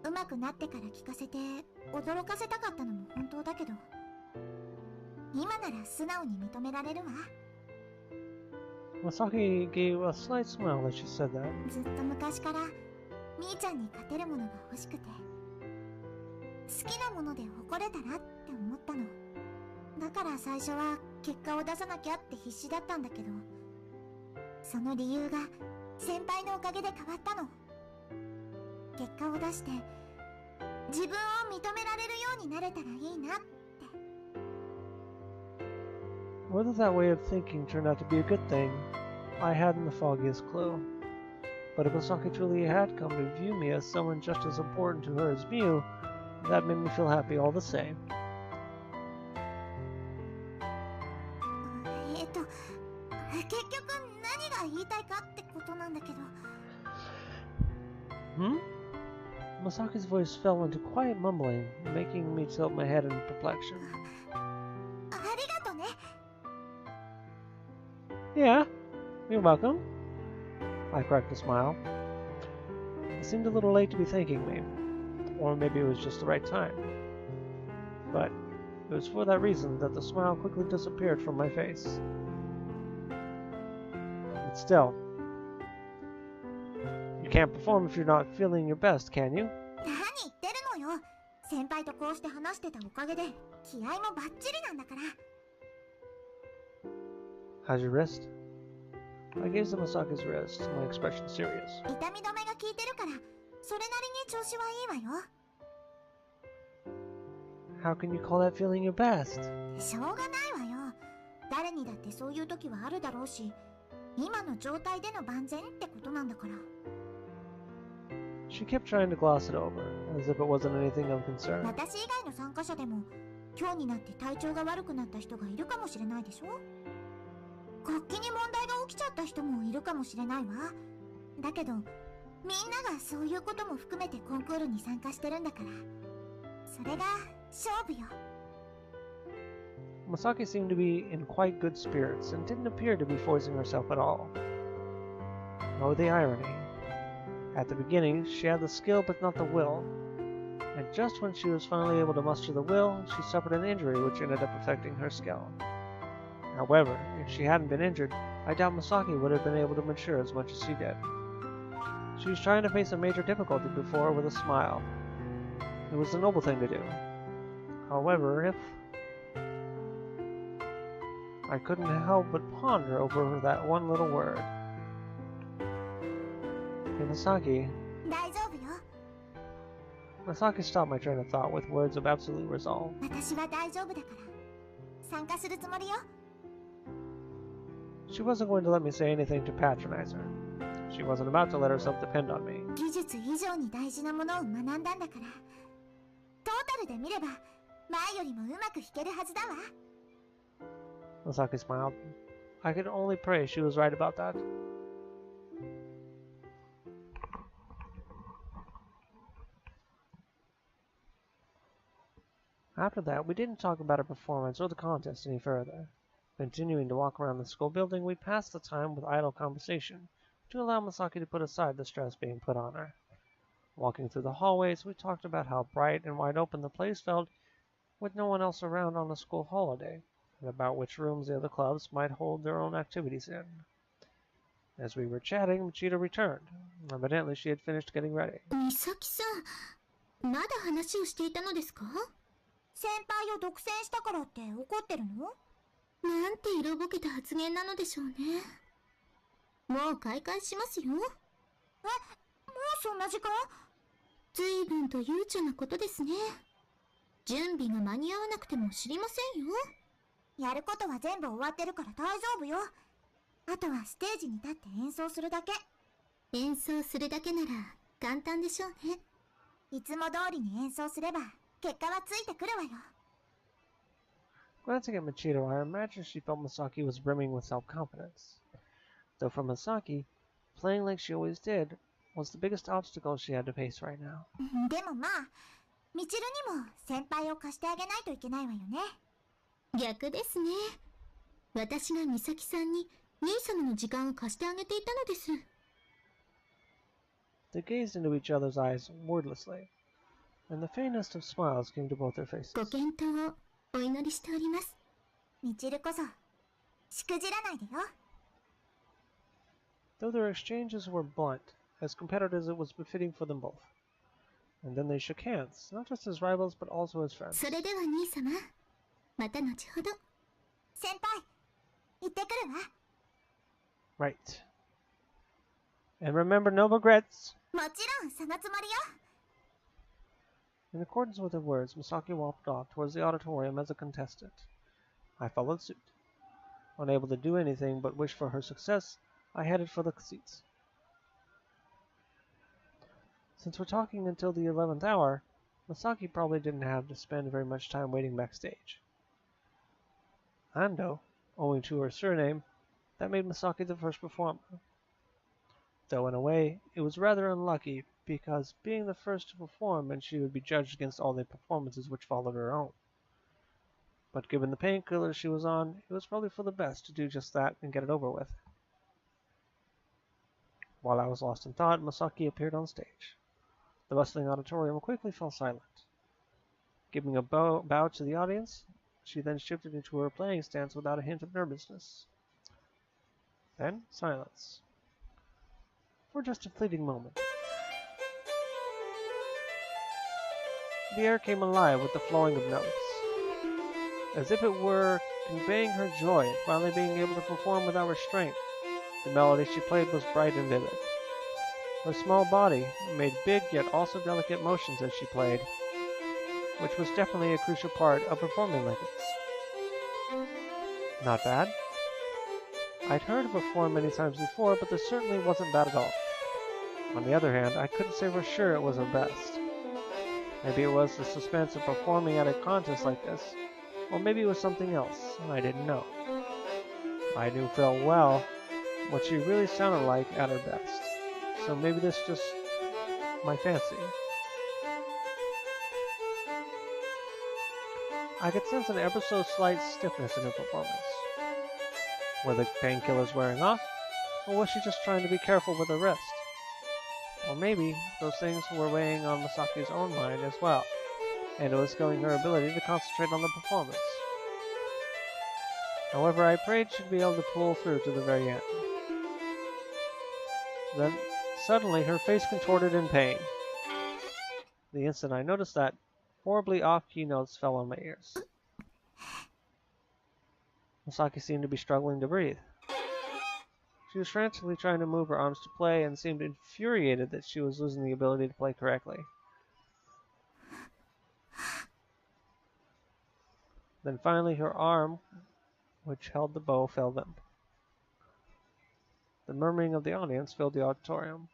上手くなってから聞かせて驚かせたかったのも本当だけど、今なら素直に認められるわ。 Masaki gave a slight smile as she said that. ずっと昔からみーちゃんに勝てるものが欲しくて、好きなもので誇れたらって思ったの。だから最初は結果を出さなきゃって必死だったんだけど、その理由が先輩のおかげで変わったの。結果を出して自分を認められるようになれたらいいなって。 Whether that way of thinking turned out to be a good thing, I hadn't the foggiest clue. But if Masaki truly had come to view me as someone just as important to her as Miu, that made me feel happy all the same. 結局何が言いたいかってことなんだけど。 Masaki's voice fell into quiet mumbling, making me tilt my head in perplexion. ありがとね。 Yeah, you're welcome. I cracked a smile. It seemed a little late to be thanking me, or maybe it was just the right time. But it was for that reason that the smile quickly disappeared from my face. But still, you can't perform if you're not feeling your best, can you? 何言ってるのよ。先輩とこうして話してたおかげで気合もバッチリなんだから。How's your wrist? I gazed at Masaki's wrist, my expression serious. 痛み止めが効いてるから、それなりに調子はいいわよ。How can you call that feeling your best? しょうがないわよ。誰にだってそういう時はあるだろうし、今の状態での万全ってことなんだから。She kept trying to gloss it over, as if it wasn't anything of concern. 私以外の参加者でも、今日になって体調が悪くなった人がいるかもしれないでしょ。楽器に問題が起きちゃった人もいるかもしれないわ。だけど、みんながそういうことも含めてコンクールに参加してるんだから。それが勝負よ。Masaki seemed to be in quite good spirits and didn't appear to be forcing herself at all. Oh, the irony. At the beginning, she had the skill but not the will. And just when she was finally able to muster the will, she suffered an injury which ended up affecting her skill. However, if she hadn't been injured, I doubt Masaki would have been able to mature as much as she did. She was trying to face a major difficulty before with a smile. It was a noble thing to do. However, if... I couldn't help but ponder over that one little word. Hey, Masaki. 大丈夫よ。Masaki stopped my train of thought with words of absolute resolve. 私は大丈夫だから。参加するつもりよ。She wasn't going to let me say anything to patronize her. She wasn't about to let herself depend on me. 技術以上に大事なものを学んだんだから。トータルで見れば、前よりもうまく弾けるはずだわ。Masaki smiled. I could only pray she was right about that. After that, we didn't talk about her performance or the contest any further. Continuing to walk around the school building, we passed the time with idle conversation to allow Masaki to put aside the stress being put on her. Walking through the hallways, we talked about how bright and wide open the place felt with no one else around on a school holiday, and about which rooms the other clubs might hold their own activities in. As we were chatting, Machida returned. Evidently, she had finished getting ready. 美咲さん、まだ話をしていたのですか？先輩を独占したからって怒ってるの？なんて色ぼけた発言なのでしょうね。もう開会しますよ。もうそんな時間？随分と悠長なことですね。準備が間に合わなくても知りませんよ。やることは全部終わってるから大丈夫よ。あとはステージに立って演奏するだけ。演奏するだけなら簡単でしょうね。いつも通りに演奏すれば結果はついてくるわよ。Glancing at Machida, I imagined she felt Masaki was brimming with self-confidence. Though for Masaki, playing like she always did was the biggest obstacle she had to face right now. でもまあ、みちるにも先輩を貸してあげないといけないわよね。逆ですね。私が美咲さんに兄様の時間を貸してあげていたのです。They gazed into each other's eyes wordlessly, and the faintest of smiles came to both their faces. ご健闘をお祈りしております。みちるこそ、しくじらないでよ。Though their exchanges were blunt, as competitive as it was befitting for them both. And then they shook hands, not just as rivals, but also as friends. それでは兄様、また後ほど。先輩、行ってくるわ。Right. And remember, no regrets. もちろんそのつもりよ。In accordance with her words, Misaki walked off towards the auditorium as a contestant. I followed suit. Unable to do anything but wish for her success, I headed for the seats. Since we're talking until the 11th hour, Misaki probably didn't have to spend very much time waiting backstage. Ando, owing to her surname, that made Misaki the first performer. Though in a way, it was rather unlucky, because being the first to perform meant she would be judged against all the performances which followed her own. But given the painkillers she was on, it was probably for the best to do just that and get it over with. While I was lost in thought, Masaki appeared on stage. The bustling auditorium quickly fell silent. Giving a bow to the audience, she then shifted into her playing stance without a hint of nervousness. Then, silence. For just a fleeting moment. The air came alive with the flowing of notes, as if it were conveying her joy at finally being able to perform without restraint. The melody she played was bright and vivid. Her small body made big yet also delicate motions as she played, which was definitely a crucial part of performing like this. Not bad. I'd heard her perform many times before, but this certainly wasn't bad at all. On the other hand, I couldn't say for sure it was her best. Maybe it was the suspense of performing at a contest like this, or maybe it was something else I didn't know. I knew full well what she really sounded like at her best, so maybe this is just my fancy. I could sense an ever so slight stiffness in her performance. Were the painkillers wearing off, or was she just trying to be careful with her wrist? Or maybe those things were weighing on Masaki's own mind as well, and it was killing her ability to concentrate on the performance. However, I prayed she'd be able to pull through to the very end. Then, suddenly, her face contorted in pain. The instant I noticed that, horribly off-key notes fell on my ears. Masaki seemed to be struggling to breathe. She was frantically trying to move her arms to play and seemed infuriated that she was losing the ability to play correctly. Then finally her arm, which held the bow, fell limp. The murmuring of the audience filled the auditorium.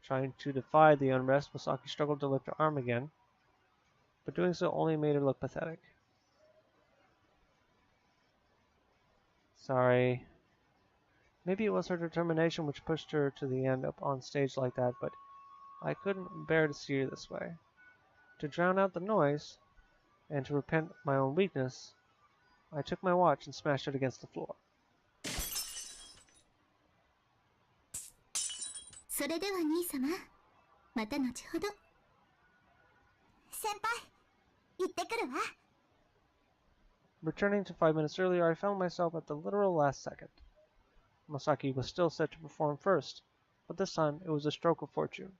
Trying to defy the unrest, Masaki struggled to lift her arm again, but doing so only made her look pathetic. Sorry. Maybe it was her determination which pushed her to the end up on stage like that, but I couldn't bear to see her this way. To drown out the noise, and to repent my own weakness, I took my watch and smashed it against the floor. それでは兄様、また後ほど。先輩、行ってくるわ。Returning to 5 minutes earlier, I found myself at the literal last second. Masaki was still set to perform first, but this time it was a stroke of fortune.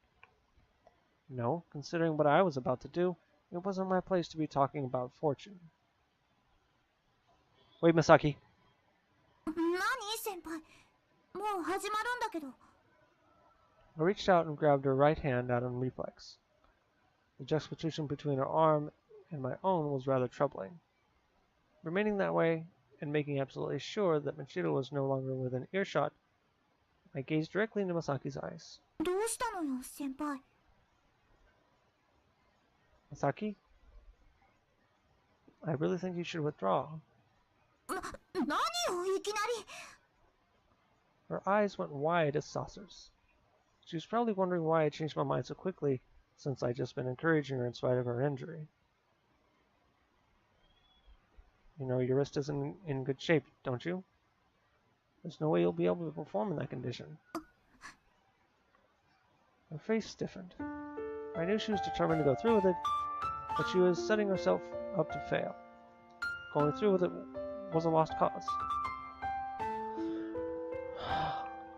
No, considering what I was about to do, it wasn't my place to be talking about fortune. Wait, Masaki. 何先輩、もう始まるんだけど。I reached out and grabbed her right hand out on reflex. The juxtaposition between her arm and my own was rather troubling. Remaining that way, and making absolutely sure that Michiro was no longer within earshot, I gazed directly into Masaki's eyes. どうしたのよ、先輩。Masaki? I really think you should withdraw. 何よ、いきなり。Her eyes went wide as saucers. She was probably wondering why I changed my mind so quickly, since I'd just been encouraging her in spite of her injury. You know, your wrist isn't in good shape, don't you? There's no way you'll be able to perform in that condition. Her face stiffened. I knew she was determined to go through with it, but she was setting herself up to fail. Going through with it was a lost cause.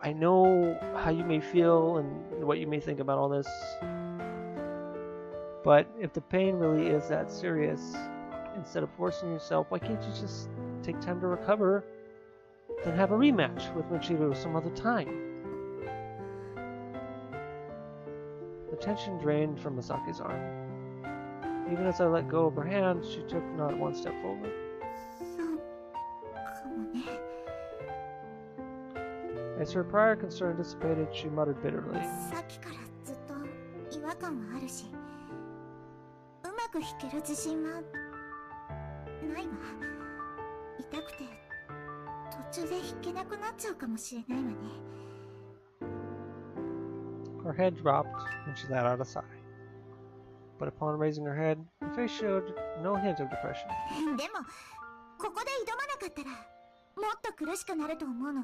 I know how you may feel and what you may think about all this, but if the pain really is that serious, instead of forcing yourself, why can't you just take time to recover, then have a rematch with Michiro some other time? The tension drained from Masaki's arm. Even as I let go of her hand, she took not one step forward. そうかもね。 As her prior concern dissipated, she muttered bitterly. さっきからずっと違和感はあるし、うまく弾ける自信はないわ。痛くて途中で弾けなくなっちゃうかもしれないわね。 Her head dropped, and she let out a sigh. But upon raising her head, her face showed no hint of depression. でもここで挑まなかったらもっと苦しくなると思うの。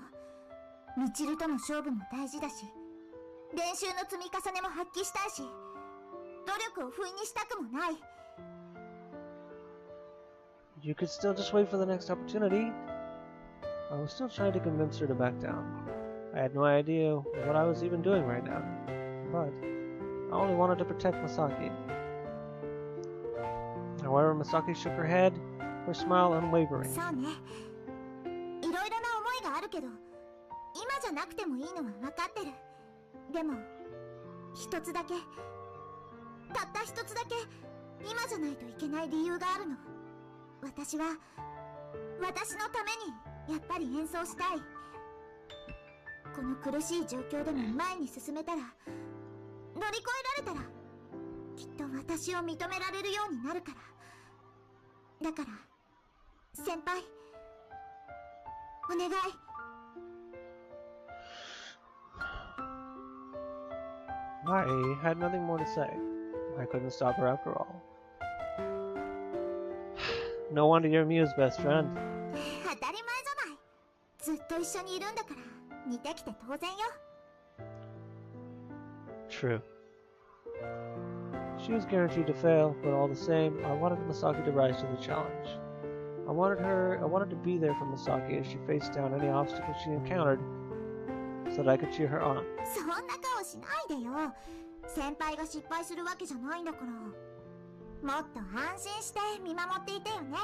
ミチルとの勝負も大事だし、練習の積み重ねも発揮したいし、努力を不意にしたくもない。 You could still just wait for the next opportunity. I was still trying to convince her to back down. I had no idea what I was even doing right now, but I only wanted to protect Masaki. However, Masaki shook her head, her smile unwavering. そうね。けど、今じゃなくてもいいのは分かってる。でも一つだけ、たった一つだけ今じゃないといけない理由があるの。私は私のためにやっぱり演奏したい。この苦しい状況でも前に進めたら、乗り越えられたら、きっと私を認められるようになるから。だから先輩、お願い。I had nothing more to say. I couldn't stop her after all. No wonder you're Miu's best friend. 当たり前じゃない。ずっと一緒にいるんだから似てきて当然よ。True. She was guaranteed to fail, but all the same, I wanted Masaki to rise to the challenge. I wanted to be there for Masaki as she faced down any obstacles she encountered, so that I could cheer her on. そんな顔しないでよ。先輩が失敗するわけじゃないんだから。もっと安心して見守っていてよね。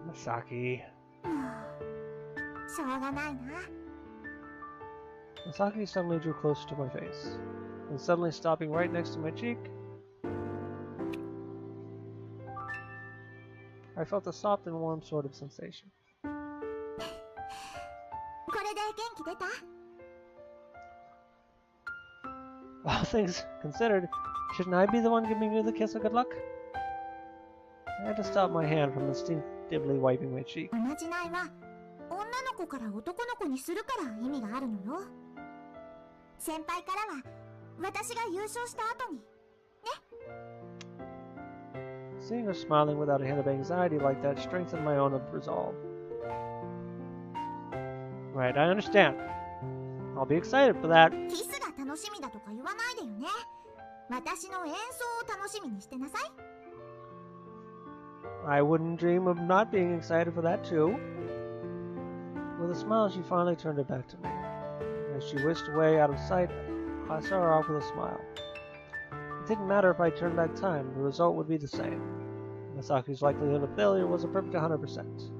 Masaki. しょうがないな。Masaki suddenly drew closer to my face, and suddenly stopping right next to my cheek, I felt a soft and warm sort of sensation. これで元気出た？ All things considered, shouldn't I be the one giving you the kiss of good luck? I had to stop my hand from instinctively wiping my cheek. おまじないは女の子から男の子にするから意味があるのよ。先輩からは私が優勝した後にね。 Seeing her smiling without a hint of anxiety like that strengthened my own resolve. Right, I understand. I'll be excited for that. キスが楽しみだとか言わないでよね。私の演奏を楽しみにしてなさい。 I wouldn't dream of not being excited for that too. With a smile, she finally turned it back to me. As she whisked away out of sight, I saw her off with a smile. It didn't matter if I turned back time, the result would be the same. Masaki's likelihood of failure was a perfect 100%.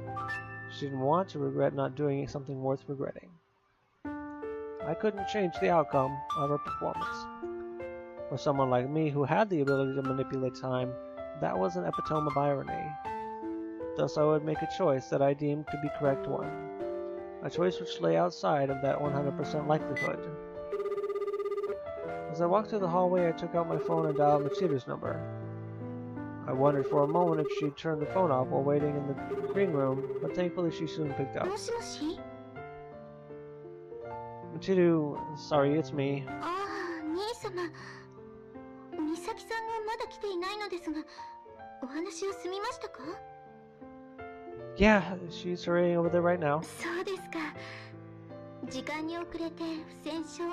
She didn't want to regret not doing something worth regretting. I couldn't change the outcome of her performance. For someone like me who had the ability to manipulate time, that was an epitome of irony. Thus I would make a choice that I deemed to be correct one. A choice which lay outside of that 100% likelihood. As I walked through the hallway, I took out my phone and dialed Machiru's number. I wondered for a moment if she'd turned the phone off while waiting in the green room, but thankfully she soon picked up. もしもし？ Machiru, sorry, it's me. ああ、兄様。美咲さんがまだ来ていないのですが、お話は済みましたか？ Yeah, she's hurrying over there right now. そうですか。時間に遅れて不戦勝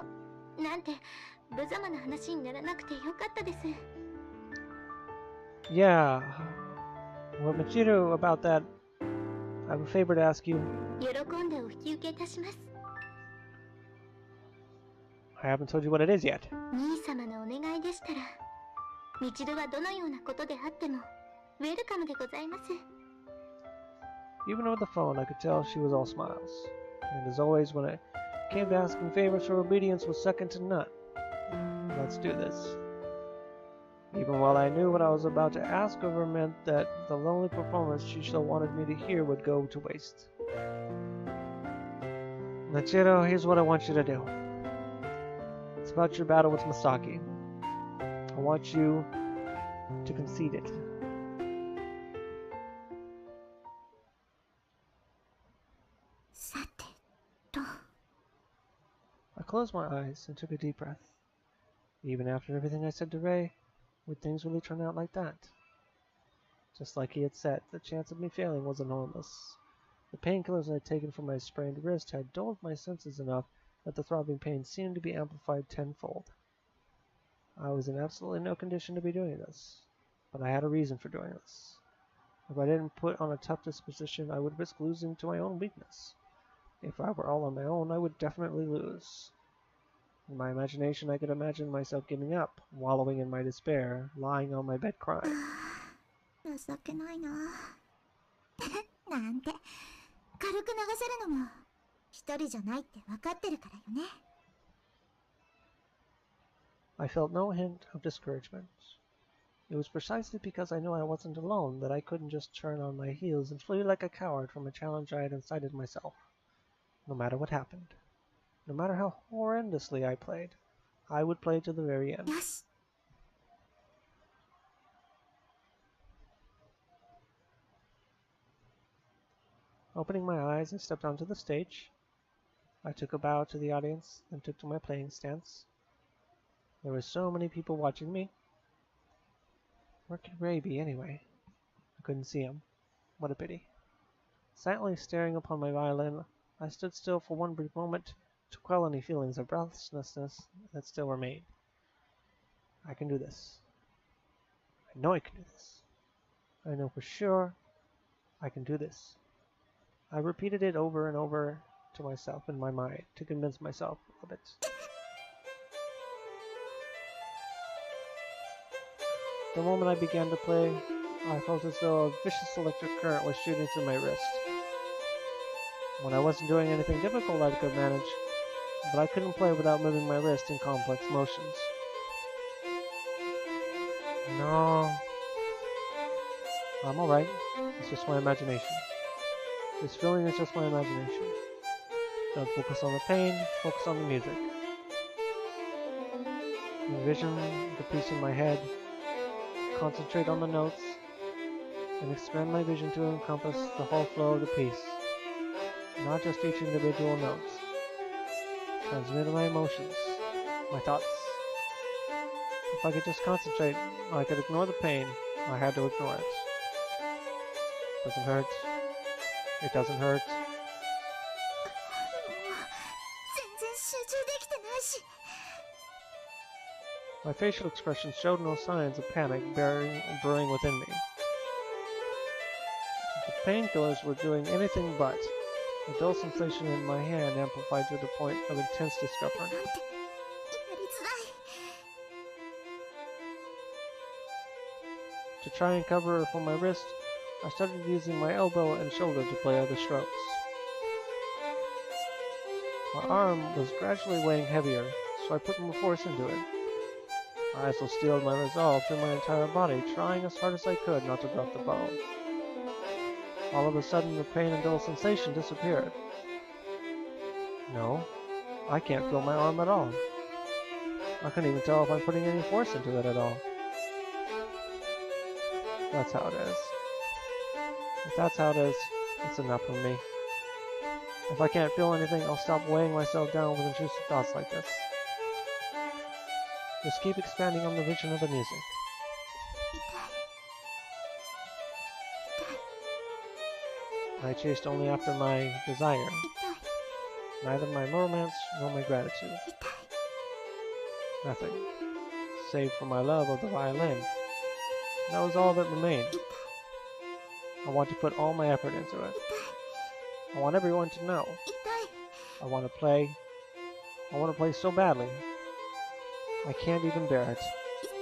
なんて無様な話にならなくてよかったです。 Yeah. Well, Machiru, about that, I have a favor to ask you. 喜んでお引き受けいたします。 I haven't told you what it is yet. 兄様のお願いでしたら、みちるはどのようなことであってもウェルカムでございます。 Even over the phone, I could tell she was all smiles. And as always, when it came to asking favors, her obedience was second to none. Let's do this. Even while I knew what I was about to ask of her meant that the lonely performance she so wanted me to hear would go to waste. Nachiro, here's what I want you to do. It's about your battle with Masaki. I want you to concede it. I closed my eyes and took a deep breath. Even after everything I said to Ray, would things really turn out like that? Just like he had said, the chance of me failing was enormous. The painkillers I had taken for my sprained wrist had dulled my senses enough that the throbbing pain seemed to be amplified tenfold. I was in absolutely no condition to be doing this, but I had a reason for doing this. If I didn't put on a tough disposition, I would risk losing to my own weakness. If I were all on my own, I would definitely lose. In my imagination, I could imagine myself giving up, wallowing in my despair, lying on my bed crying. 情けないな。なんて軽く流せるのも一人じゃないって分かってるからよね。I felt no hint of discouragement. It was precisely because I knew I wasn't alone that I couldn't just turn on my heels and flee like a coward from a challenge I had incited myself. No matter what happened, no matter how horrendously I played, I would play to the very end. よし。Opening my eyes, I stepped onto the stage. I took a bow to the audience, then took to my playing stance. There were so many people watching me. Where could Ray be, anyway? I couldn't see him. What a pity. Silently staring upon my violin, I stood still for one brief moment to quell any feelings of breathlessness that still remained. I can do this. I know I can do this. I know for sure I can do this. I repeated it over and over to myself in my mind to convince myself of it. The moment I began to play, I felt as though a vicious electric current was shooting through my wrist. When I wasn't doing anything difficult, I could manage, but I couldn't play without moving my wrist in complex motions. No, I'm alright. It's just my imagination. This feeling is just my imagination. Don't focus on the pain, focus on the music. Envision the piece in my head, concentrate on the notes, and expand my vision to encompass the whole flow of the piece, not just each individual note. Transmit my emotions, my thoughts. If I could just concentrate, I could ignore the pain. I had to ignore it. Doesn't hurt. It doesn't hurt. 全然集中できてないし。 My facial expression showed no signs of panic brewing within me. The painkillers were doing anything but. A dull sensation in my hand amplified to the point of intense discomfort. なんてやりづらい。 To try and cover for my wrist, I started using my elbow and shoulder to play other strokes. My arm was gradually weighing heavier, so I put more force into it. I also steeled my resolve through my entire body, trying as hard as I could not to drop the bow. All of a sudden, the pain and dull sensation disappeared. No, I can't feel my arm at all. I couldn't even tell if I'm putting any force into it at all. That's how it is. If that's how it is, it's enough for me. If I can't feel anything, I'll stop weighing myself down with intrusive thoughts like this. Just keep expanding on the vision of the music. 痛い。 I chased only after my desire, 痛い。 neither my romance nor my gratitude. 痛い。 Nothing, save for my love of the violin. That was all that remained. 痛い。 I want to put all my effort into it. 痛い。 I want everyone to know. 痛い。 I want to play. I want to play so badly. I can't even bear it. 痛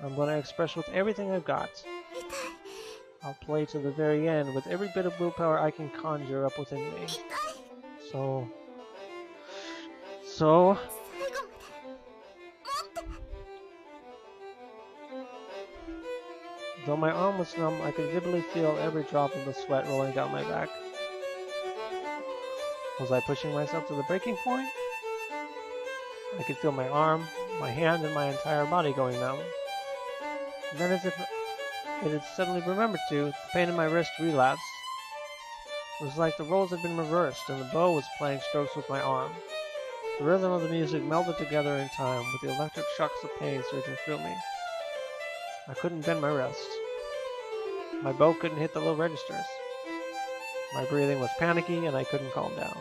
い。 I'm going to express with everything I've got. 痛い。 I'll play to the very end with every bit of willpower I can conjure up within me. 痛い。 So... 最後まで。待って。 Though my arm was numb, I could vividly feel every drop of the sweat rolling down my back. Was I pushing myself to the breaking point? I could feel my arm, my hand, and my entire body going numb. And then, as if it had suddenly remembered to, the pain in my wrist relapsed. It was like the roles had been reversed, and the bow was playing strokes with my arm. The rhythm of the music melded together in time, with the electric shocks of pain surging through me. I couldn't bend my wrist. My bow couldn't hit the low registers. My breathing was panicky, and I couldn't calm down.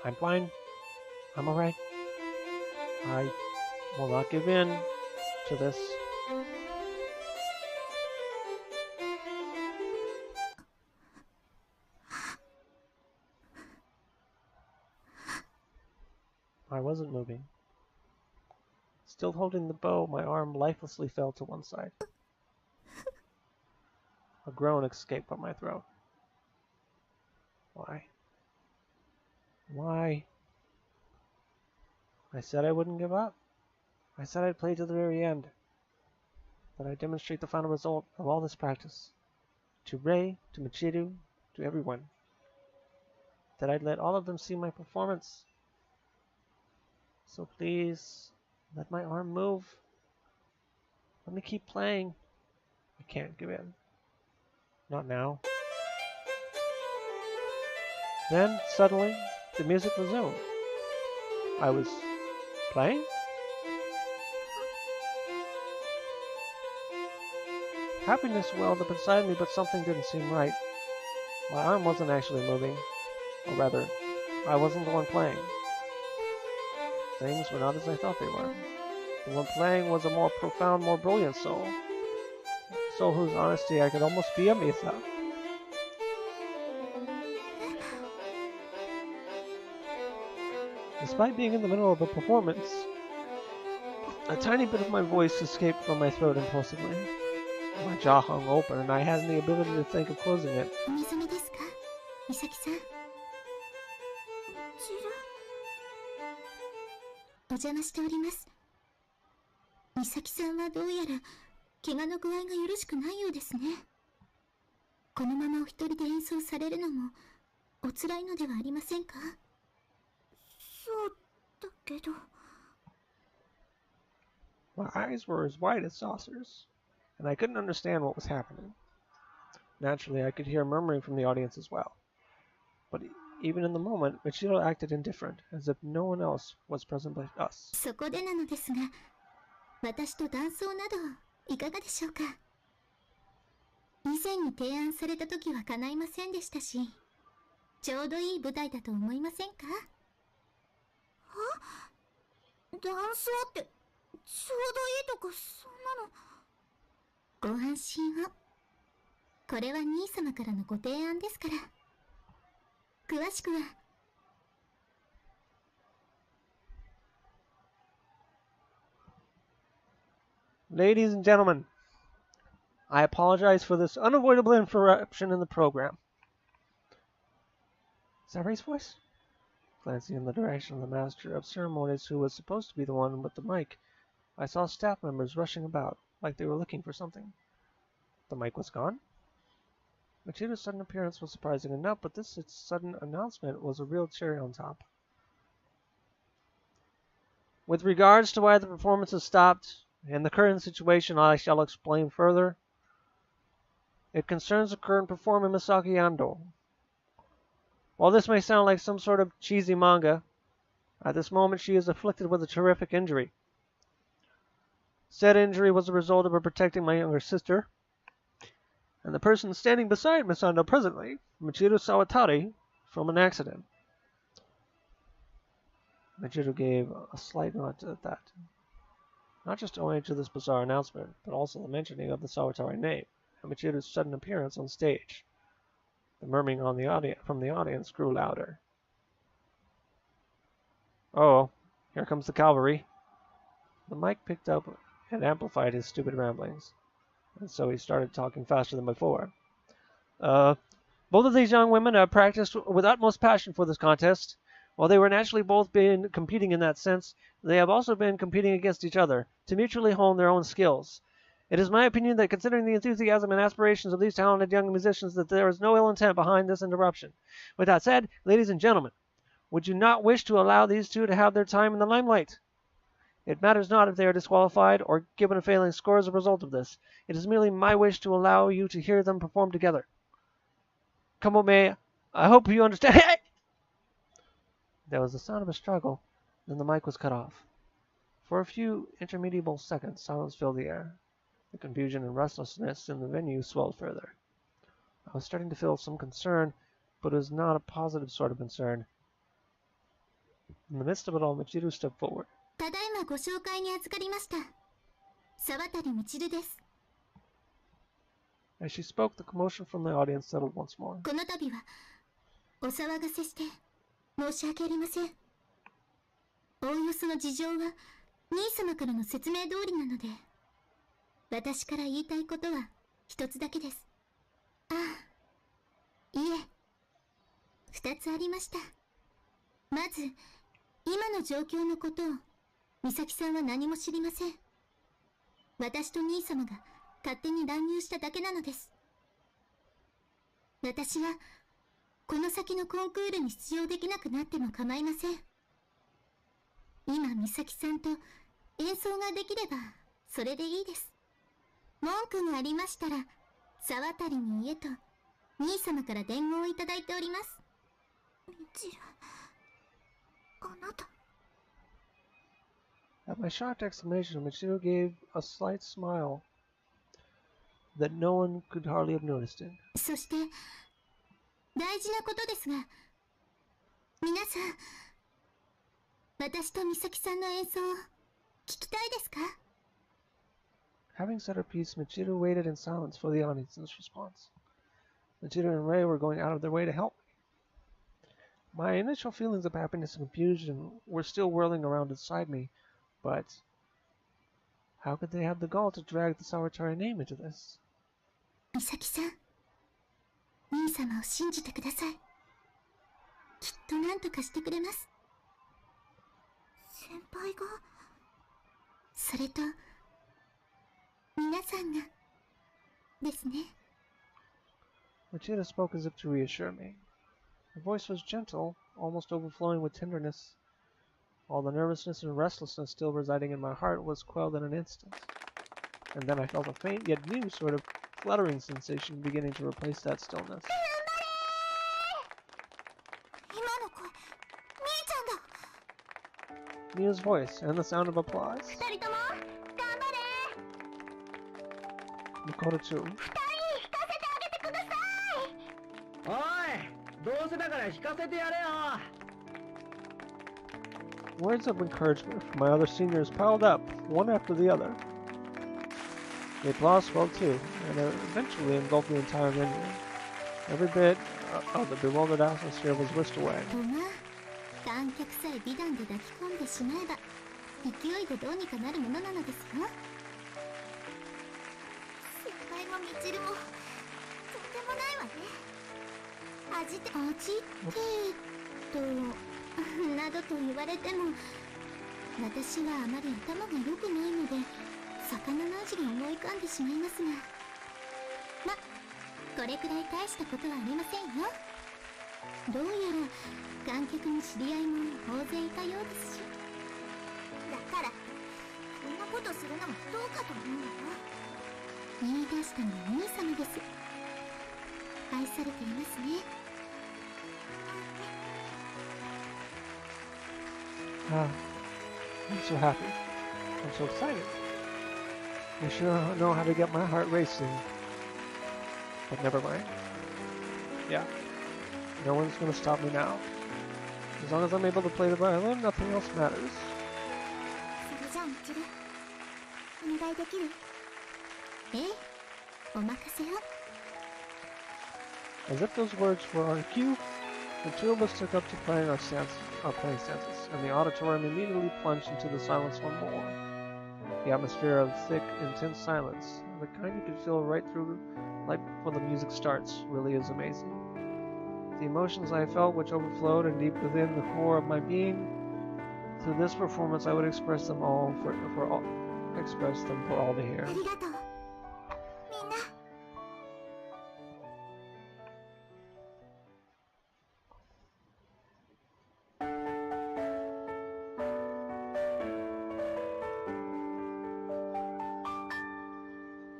I'm fine. I'm alright. I will not give in to this. I wasn't moving. Still holding the bow, my arm lifelessly fell to one side. A groan escaped from my throat. Why? Why? I said I wouldn't give up. I said I'd play to the very end. That I'd demonstrate the final result of all this practice. To Rei, to Michiru, to everyone. That I'd let all of them see my performance. So please, let my arm move. Let me keep playing. I can't give in. Not now. Then, suddenly, the music resumed. I was playing? Happiness welled up inside me, but something didn't seem right. My arm wasn't actually moving. Or rather, I wasn't the one playing. Things were not as I thought they were. The one playing was a more profound, more brilliant soul. A soul whose honesty I could almost be amazed at. Despite being in the middle of a performance, a tiny bit of my voice escaped from my throat impulsively. My jaw hung open, and I hadn't the ability to think of closing it. My eyes were as wide as saucers, and I couldn't understand what was happening. Naturally, I could hear murmuring from the audience as well. But even in the moment, Michiru acted indifferent, as if no one else was present but us. Ladies and gentlemen, I apologize for this unavoidable interruption in the program. Is that Ray's voice? Glancing in the direction of the master of ceremonies, who was supposed to be the one with the mic, I saw staff members rushing about, like they were looking for something. The mic was gone? Michiru's sudden appearance was surprising enough, but this sudden announcement was a real cherry on top. With regards to why the performance has stopped, in the current situation I shall explain further. It concerns the current performer Misaki Ando. While this may sound like some sort of cheesy manga, at this moment she is afflicted with a terrific injury. Said injury was the result of her protecting my younger sister, and the person standing beside Miss Ando presently, Michiru Sawatari, from an accident. Michiru gave a slight nod to that, not just owing to this bizarre announcement, but also the mentioning of the Sawatari name, and Michiru's sudden appearance on stage. The murmuring from the audience grew louder. Oh, here comes the cavalry. The mic picked up and amplified his stupid ramblings, and so he started talking faster than before. Both of these young women have practiced with utmost passion for this contest. While they were naturally both been competing in that sense, they have also been competing against each other to mutually hone their own skills. It is my opinion that considering the enthusiasm and aspirations of these talented young musicians, that there is no ill intent behind this interruption. With that said, ladies and gentlemen, would you not wish to allow these two to have their time in the limelight? It matters not if they are disqualified or given a failing score as a result of this. It is merely my wish to allow you to hear them perform together. Come on, May. I hope you understand. There was the sound of a struggle, then the mic was cut off. For a few interminable seconds, silence filled the air. The confusion and restlessness in the venue swelled further. I was starting to feel some concern, but it was not a positive sort of concern. In the midst of it all, Michiru stepped forward. As she spoke, the commotion from the audience settled once more. あ、いえ、2つありました。まず、今の状況のことを、美咲さんは何も知りません。私と兄様が勝手に乱入しただけなのです。私は、この先のコンクールに出場できなくなっても構いません。今、美咲さんと演奏ができれば、それでいいです。文句がありましたら、沢渡に言えと、兄様から伝言をいただいております。みちる、あなた。At my shocked exclamation, Michiru gave a slight smile that no one could hardly have noticed it. そして、大事なことですが、皆さん、私と美咲さんの演奏、聞きたいですか? Having said her piece, Michiru waited in silence for the audience's response. Michiru and Rei were going out of their way to help me. My initial feelings of happiness and confusion were still whirling around inside me, but how could they have the gall to drag the Sawatari name into this? 美咲さん、兄様を信じてください。きっと何とかしてくれます。先輩が、それと、皆さんが、ですね。Michiru spoke as if to reassure me. Her voice was gentle, almost overflowing with tenderness. All the nervousness and restlessness still residing in my heart was quelled in an instant. And then I felt a faint yet new sort of fluttering sensation beginning to replace that stillness. Mia's voice, and the sound of applause. Makoto too. Words of encouragement from my other seniors piled up, one after the other. The applause swelled too, and eventually engulfed the entire venue. Every bit of the bewildered atmosphere was whisked away. 観客さえ美談で抱き込んでしまえば、勢いでどうにかなるものなのですよ。先輩もみちるも、とんでもないわね。味ってと、などと言われても、私はあまり頭が良くないので、魚の味が思い浮かんでしまいますが。ま、これくらい大したことはありませんよ。どうやら観客に知り合いも大勢いたようですし。だからこんなことするのもどうかと思うのよ。言い出したのは兄様です。愛されていますね。Ah, I'm so happy. I'm so excited. I sure know how to get my heart racing. But never mind. Yeah. No one's gonna stop me now. As long as I'm able to play the violin, nothing else matters. As if those words were our cue, the two of us took up to playing our playing stances, and the auditorium immediately plunged into the silence one more. The atmosphere of thick, intense silence, the kind you can feel right through, right before the music starts, really is amazing. The emotions I felt which overflowed and deep within the core of my being, through this performance I would express them all for all to hear.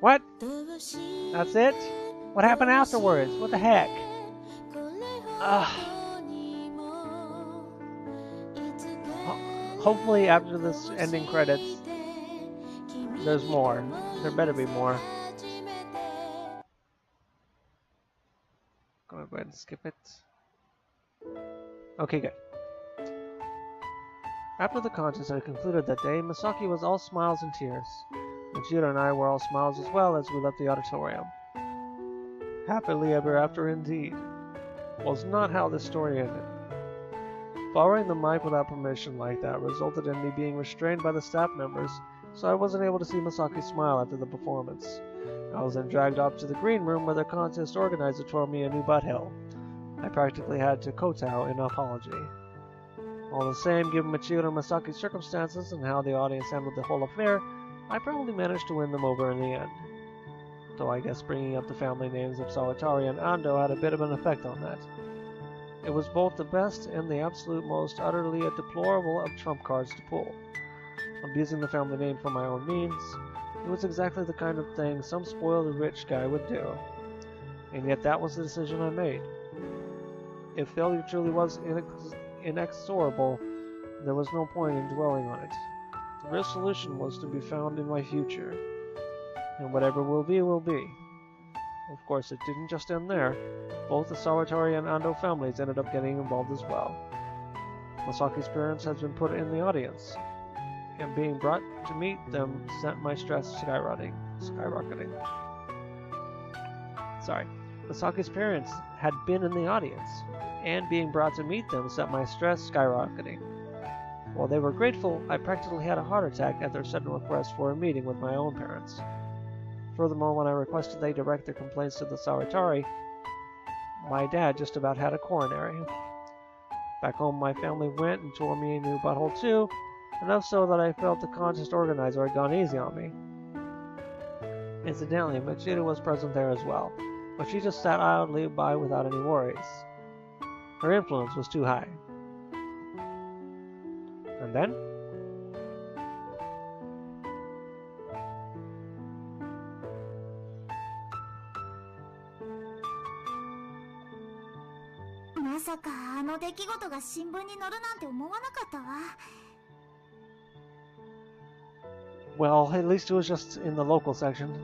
What? That's it? What happened afterwards? What the heck? Hopefully after this ending credits, there's more. There better be more. Gonna go ahead and skip it. Okay, good. After the contest had concluded that day, Misaki was all smiles and tears. Michiru and I were all smiles as well as we left the auditorium. Happily ever after indeed. Was not how this story ended. Borrowing the mic without permission like that resulted in me being restrained by the staff members, so I wasn't able to see Misaki smile after the performance. I was then dragged off to the green room where the contest organizer tore me a new butthole. I practically had to kowtow in apology. All the same, given Michiru and Masaki's circumstances and how the audience handled the whole affair, I probably managed to win them over in the end. Though I guess bringing up the family names of Sawatari and Ando had a bit of an effect on that. It was both the best and the absolute most utterly deplorable of trump cards to pull. Abusing the family name for my own means, it was exactly the kind of thing some spoiled rich guy would do. And yet that was the decision I made. If failure truly was inexorable, there was no point in dwelling on it. The real solution was to be found in my future. And whatever will be, will be. Of course, it didn't just end there. Both the Sawatari and Ando families ended up getting involved as well. Masaki's parents had been put in the audience, and being brought to meet them sent my stress skyrocketing. Masaki's parents had been in the audience, and being brought to meet them sent my stress skyrocketing. While they were grateful, I practically had a heart attack at their sudden request for a meeting with my own parents. Furthermore, when I requested they direct their complaints to the Sawatari, my dad just about had a coronary. Back home, my family went and tore me a new butthole too, enough so that I felt the contest organizer had gone easy on me. Incidentally, Michiru was present there as well, but she just sat idly by without any worries. Her influence was too high. And then? Well, at least it was just in the local section.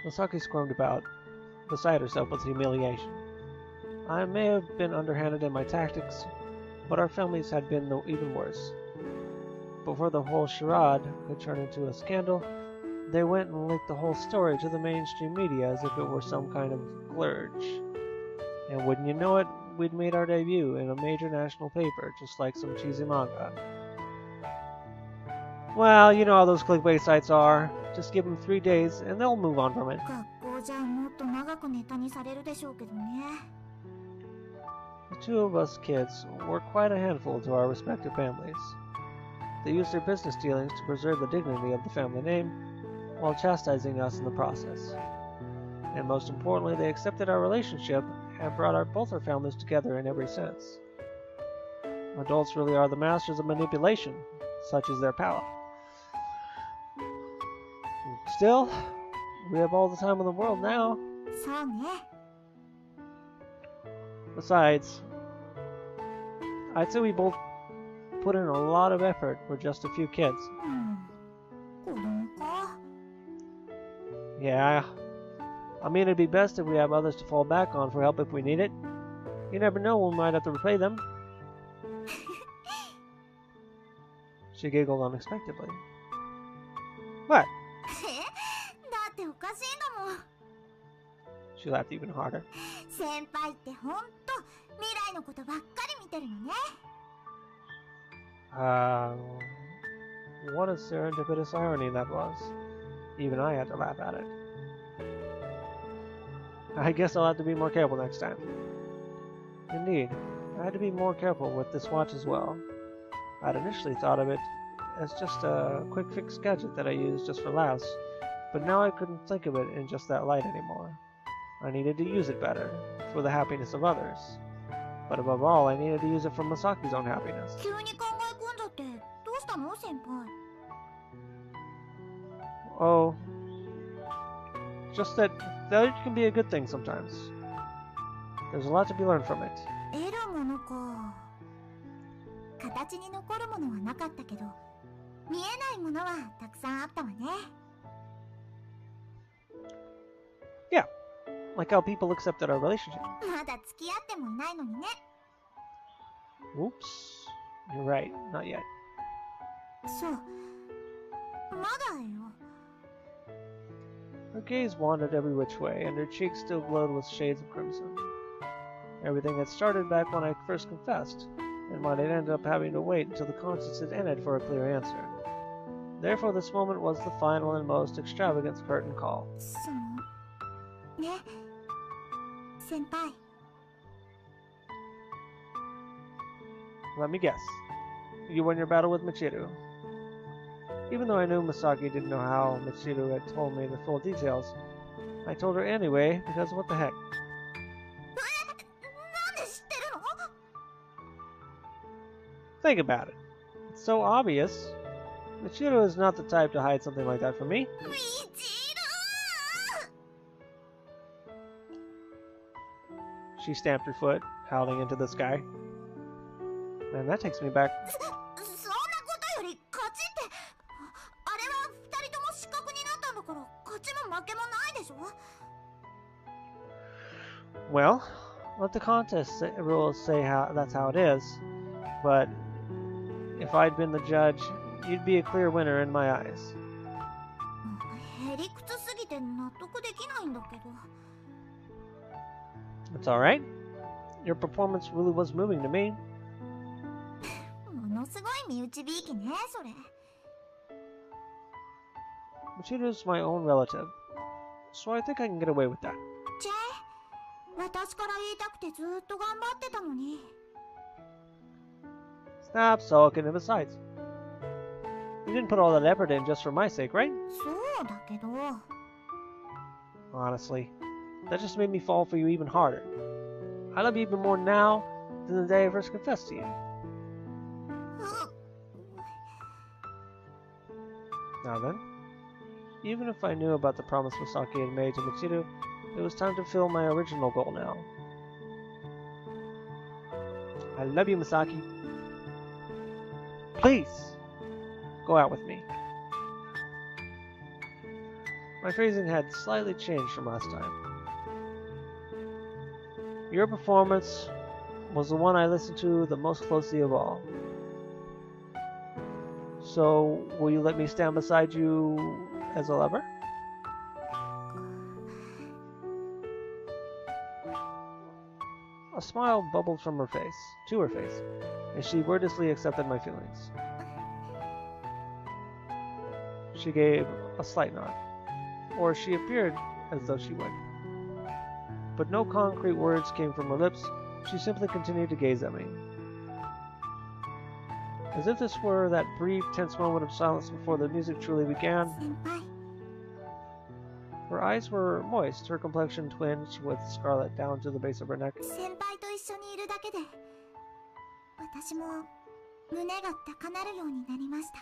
Masaki squirmed about, beside herself with humiliation. I may have been underhanded in my tactics, but our families had been even worse. Before the whole charade could turn into a scandal, they went and leaked the whole story to the mainstream media as if it were some kind of splurge. And wouldn't you know it, we'd made our debut in a major national paper, just like some cheesy manga. Well, you know how those clickbait sites are. Just give them 3 days and they'll move on from it. The two of us kids were quite a handful to our respective families. They used their business dealings to preserve the dignity of the family name, while chastising us in the process. And most importantly, they accepted our relationship and brought both our families together in every sense. Adults really are the masters of manipulation, such is their power. Still, we have all the time in the world now. Besides, I'd say we both put in a lot of effort for just a few kids. Yeah, I mean it'd be best if we have others to fall back on for help if we need it. You never know when we might have to repay them. She giggled unexpectedly. What? She laughed even harder. What a serendipitous irony that was. Even I had to laugh at it. I guess I'll have to be more careful next time. Indeed, I had to be more careful with this watch as well. I'd initially thought of it as just a quick fix gadget that I used just for laughs, but now I couldn't think of it in just that light anymore. I needed to use it better, for the happiness of others. But above all, I needed to use it for Masaki's own happiness. Oh, just that failure can be a good thing sometimes. There's a lot to be learned from it. Yeah, like how people accepted our relationship. Oops, you're right, not yet. Her gaze wandered every which way, and her cheeks still glowed with shades of crimson. Everything had started back when I first confessed, and might have ended up having to wait until the contest had ended for a clear answer. Therefore, this moment was the final and most extravagant curtain call. そのね先輩 Let me guess. You won your battle with Michiru. Even though I knew Misaki didn't know how Michiru had told me the full details, I told her anyway because what the heck. なんで知ってるの Think about it. It's so obvious. Michiru is not the type to hide something like that from me. ミチル She stamped her foot, howling into the sky. Man, that takes me back. そんなことより勝ちってあれは二人とも失格になったんだから勝ちも負けもないでしょ Well, let the contest rules say how that's how it is. But if I'd been the judge, you'd be a clear winner in my eyes. へりくつすぎて納得できないんだけど It's alright. Your performance really was moving to me. ものすごい身内びいきねそれ Michiru's my own relative, so I think I can get away with that. チェ私から言いたくてずっと頑張ってたのに Stop sulking, and besides, you didn't put all that effort in just for my sake, right? そうだけど Honestly, that just made me fall for you even harder. I love you even more now than the day I first confessed to you. Now then, even if I knew about the promise Misaki had made to Michiru, it was time to fulfill my original goal now. I love you, Misaki. Please, go out with me. My phrasing had slightly changed from last time. Your performance was the one I listened to the most closely of all. So, will you let me stand beside you as a lover? A smile bubbled from her face, to her face, as she wordlessly accepted my feelings. She gave a slight nod, or she appeared as though she would. But no concrete words came from her lips. She simply continued to gaze at me. As if this were that brief, tense moment of silence before the music truly began. 先輩 Her eyes were moist, her complexion twinged with scarlet down to the base of her neck. 先輩と一緒にいるだけで私も胸が高鳴るようになりました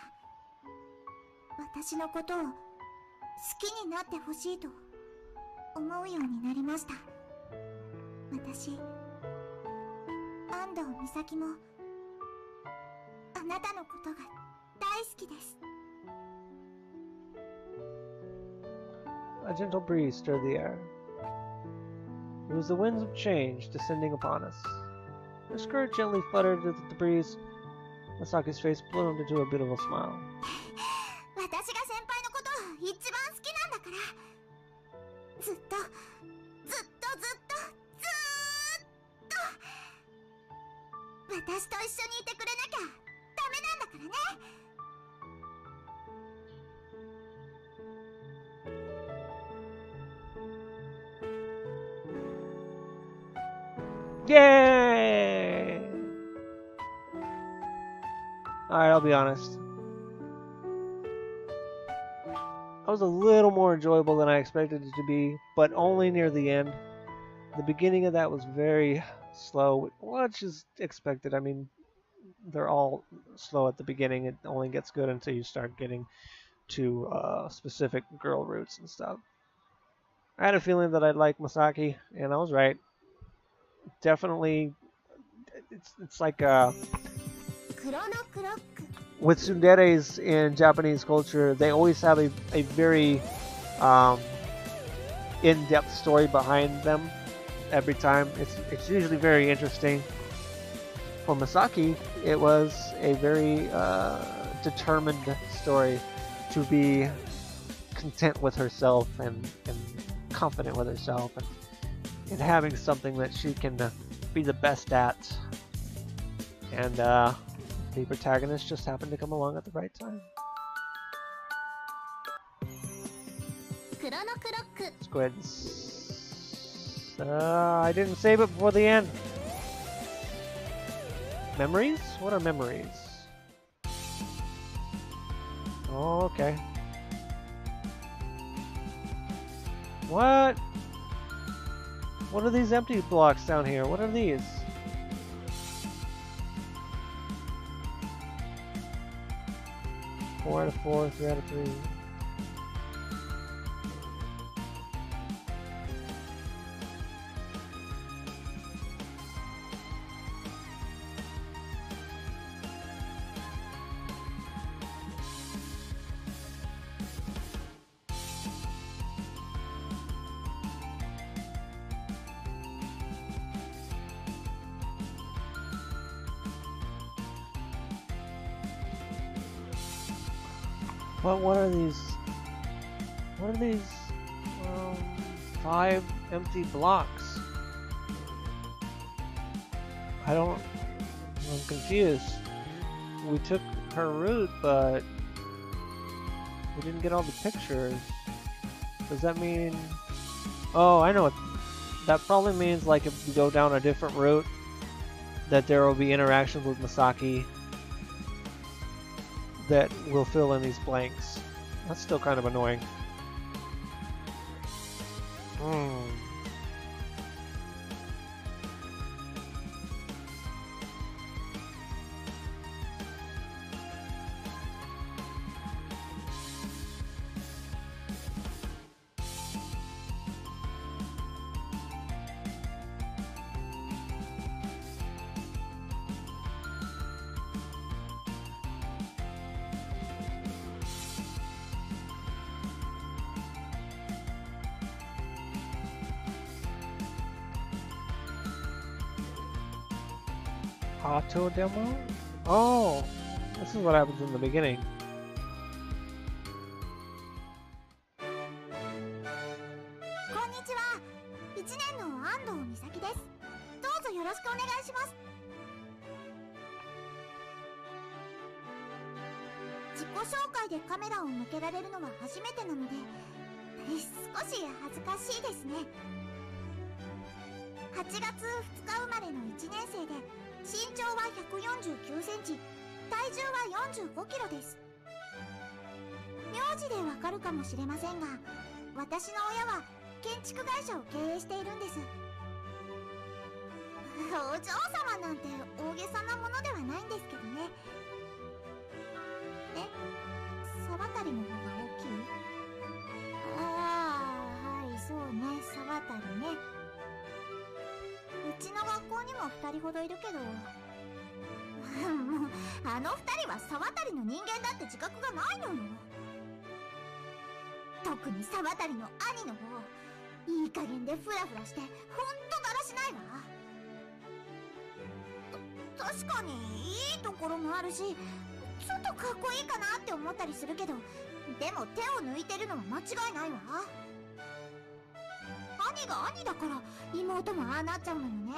私のことを好きになってほしいと思うようになりました私安藤美咲もあなたのことが大好きです A gentle breeze stirred the air. It was the winds of change descending upon us. Her skirt gently fluttered with the breeze. Misaki's face bloomed into a beautiful smile. 私が先輩のことを一番好きなんだからずっと私と一緒にいてくれなきゃダメなんだからね Yay! Alright, I'll be honest. That was a little more enjoyable than I expected it to be, but only near the end. The beginning of that was very slow, which is expected. I mean, they're all slow at the beginning. It only gets good until you start getting to specific girl roots and stuff. I had a feeling that I'd like Misaki, and I was right. Definitely, it's like with tsunderes in Japanese culture, they always have a very in-depth story behind them every time. It's usually very interesting. For Misaki, it was a very determined story to be content with herself and confident with herself and having something that she can be the best at. And the protagonist just happened to come along at the right time. Let's go ahead and I didn't save it before the end. Memories? What are memories? Oh, okay. What? What are these empty blocks down here? What are these? Four out of 4, 3 out of 3. What are these? What are these? 5 empty blocks. I'm confused. We took her route, but we didn't get all the pictures. Does that mean? Oh, I know. That probably means like if we go down a different route, that there will be interactions with Masaki that will fill in these blanks. That's still kind of annoying. Auto demo? Oh, this is what happens in the beginning. Konnichiwa. 1年の安藤美咲です。どうぞよろしくお願いします。自己紹介でカメラを向けられるのは初めてなので、少し恥ずかしいですね。8月2日生まれの1年生で、身長は149センチ、体重は45キロです。名字でわかるかもしれませんが、私の親は建築会社を経営しているんです。お嬢様なんて大げさなものではないんですけどね。沢渡の方が大きい？ああ、はい、そうね、沢渡ね。うちの学校にも2人ほどいるけど、もうあの2人は沢渡の人間だって自覚がないのよ。特に沢渡の兄の方、いい加減でフラフラしてほんとだらしないわ。確かにいいところもあるし、ちょっとかっこいいかなって思ったりするけど、でも手を抜いてるのは間違いないわ。兄が兄だから妹もああなっちゃうのよね。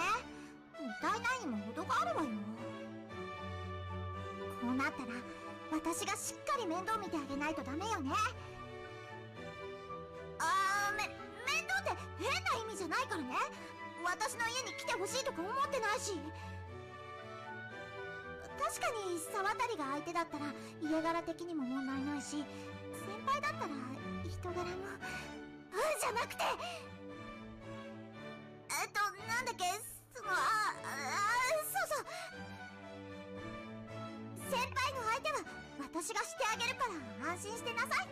大ないにも程があるわよ。こうなったら私がしっかり面倒見てあげないとダメよね。面倒って変な意味じゃないからね。私の家に来てほしいとか思ってないし。確かに沢渡が相手だったら家柄的にも問題ないし、先輩だったら人柄もじゃなくて、なんだっけ、そうそう、先輩の相手は私がしてあげるから安心してなさい。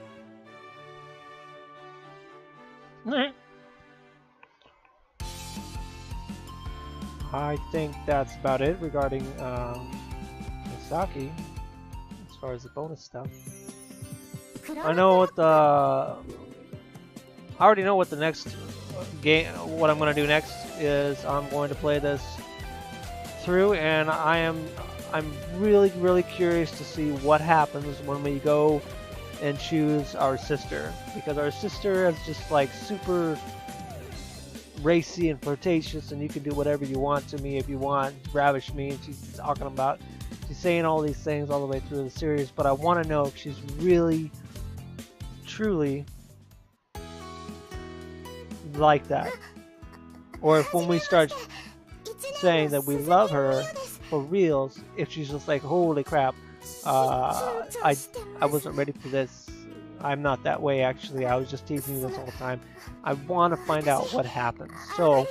I think that's about it regarding Misaki as far as the bonus stuff. I know what I already know what the next game, what I'm going to do next is I'm going to play this through, and I'm really curious to see what happens when we go and choose our sister, because our sister is just like super racy and flirtatious, and you can do whatever you want to me if you want, ravish me, and she's saying all these things all the way through the series, but I want to know if she's really truly like that. Or if when we start saying that we love her for reals, if she's just like, holy crap, I wasn't ready for this. I'm not that way actually. I was just teasing you this whole time. I want to find out what happens. So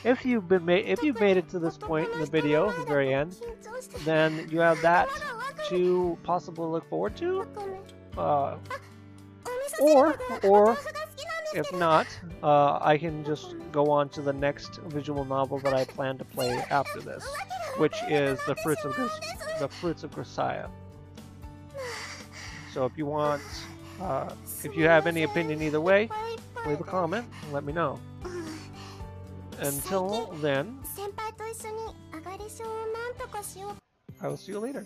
if you've made it to this point in the video, the very end, then you have that to possibly look forward to. Or if not, I can just go on to the next visual novel that I plan to play after this, which is the Fruits of Grisaia. So if you want, if you have any opinion either way, leave a comment and let me know. Until then, I will see you later.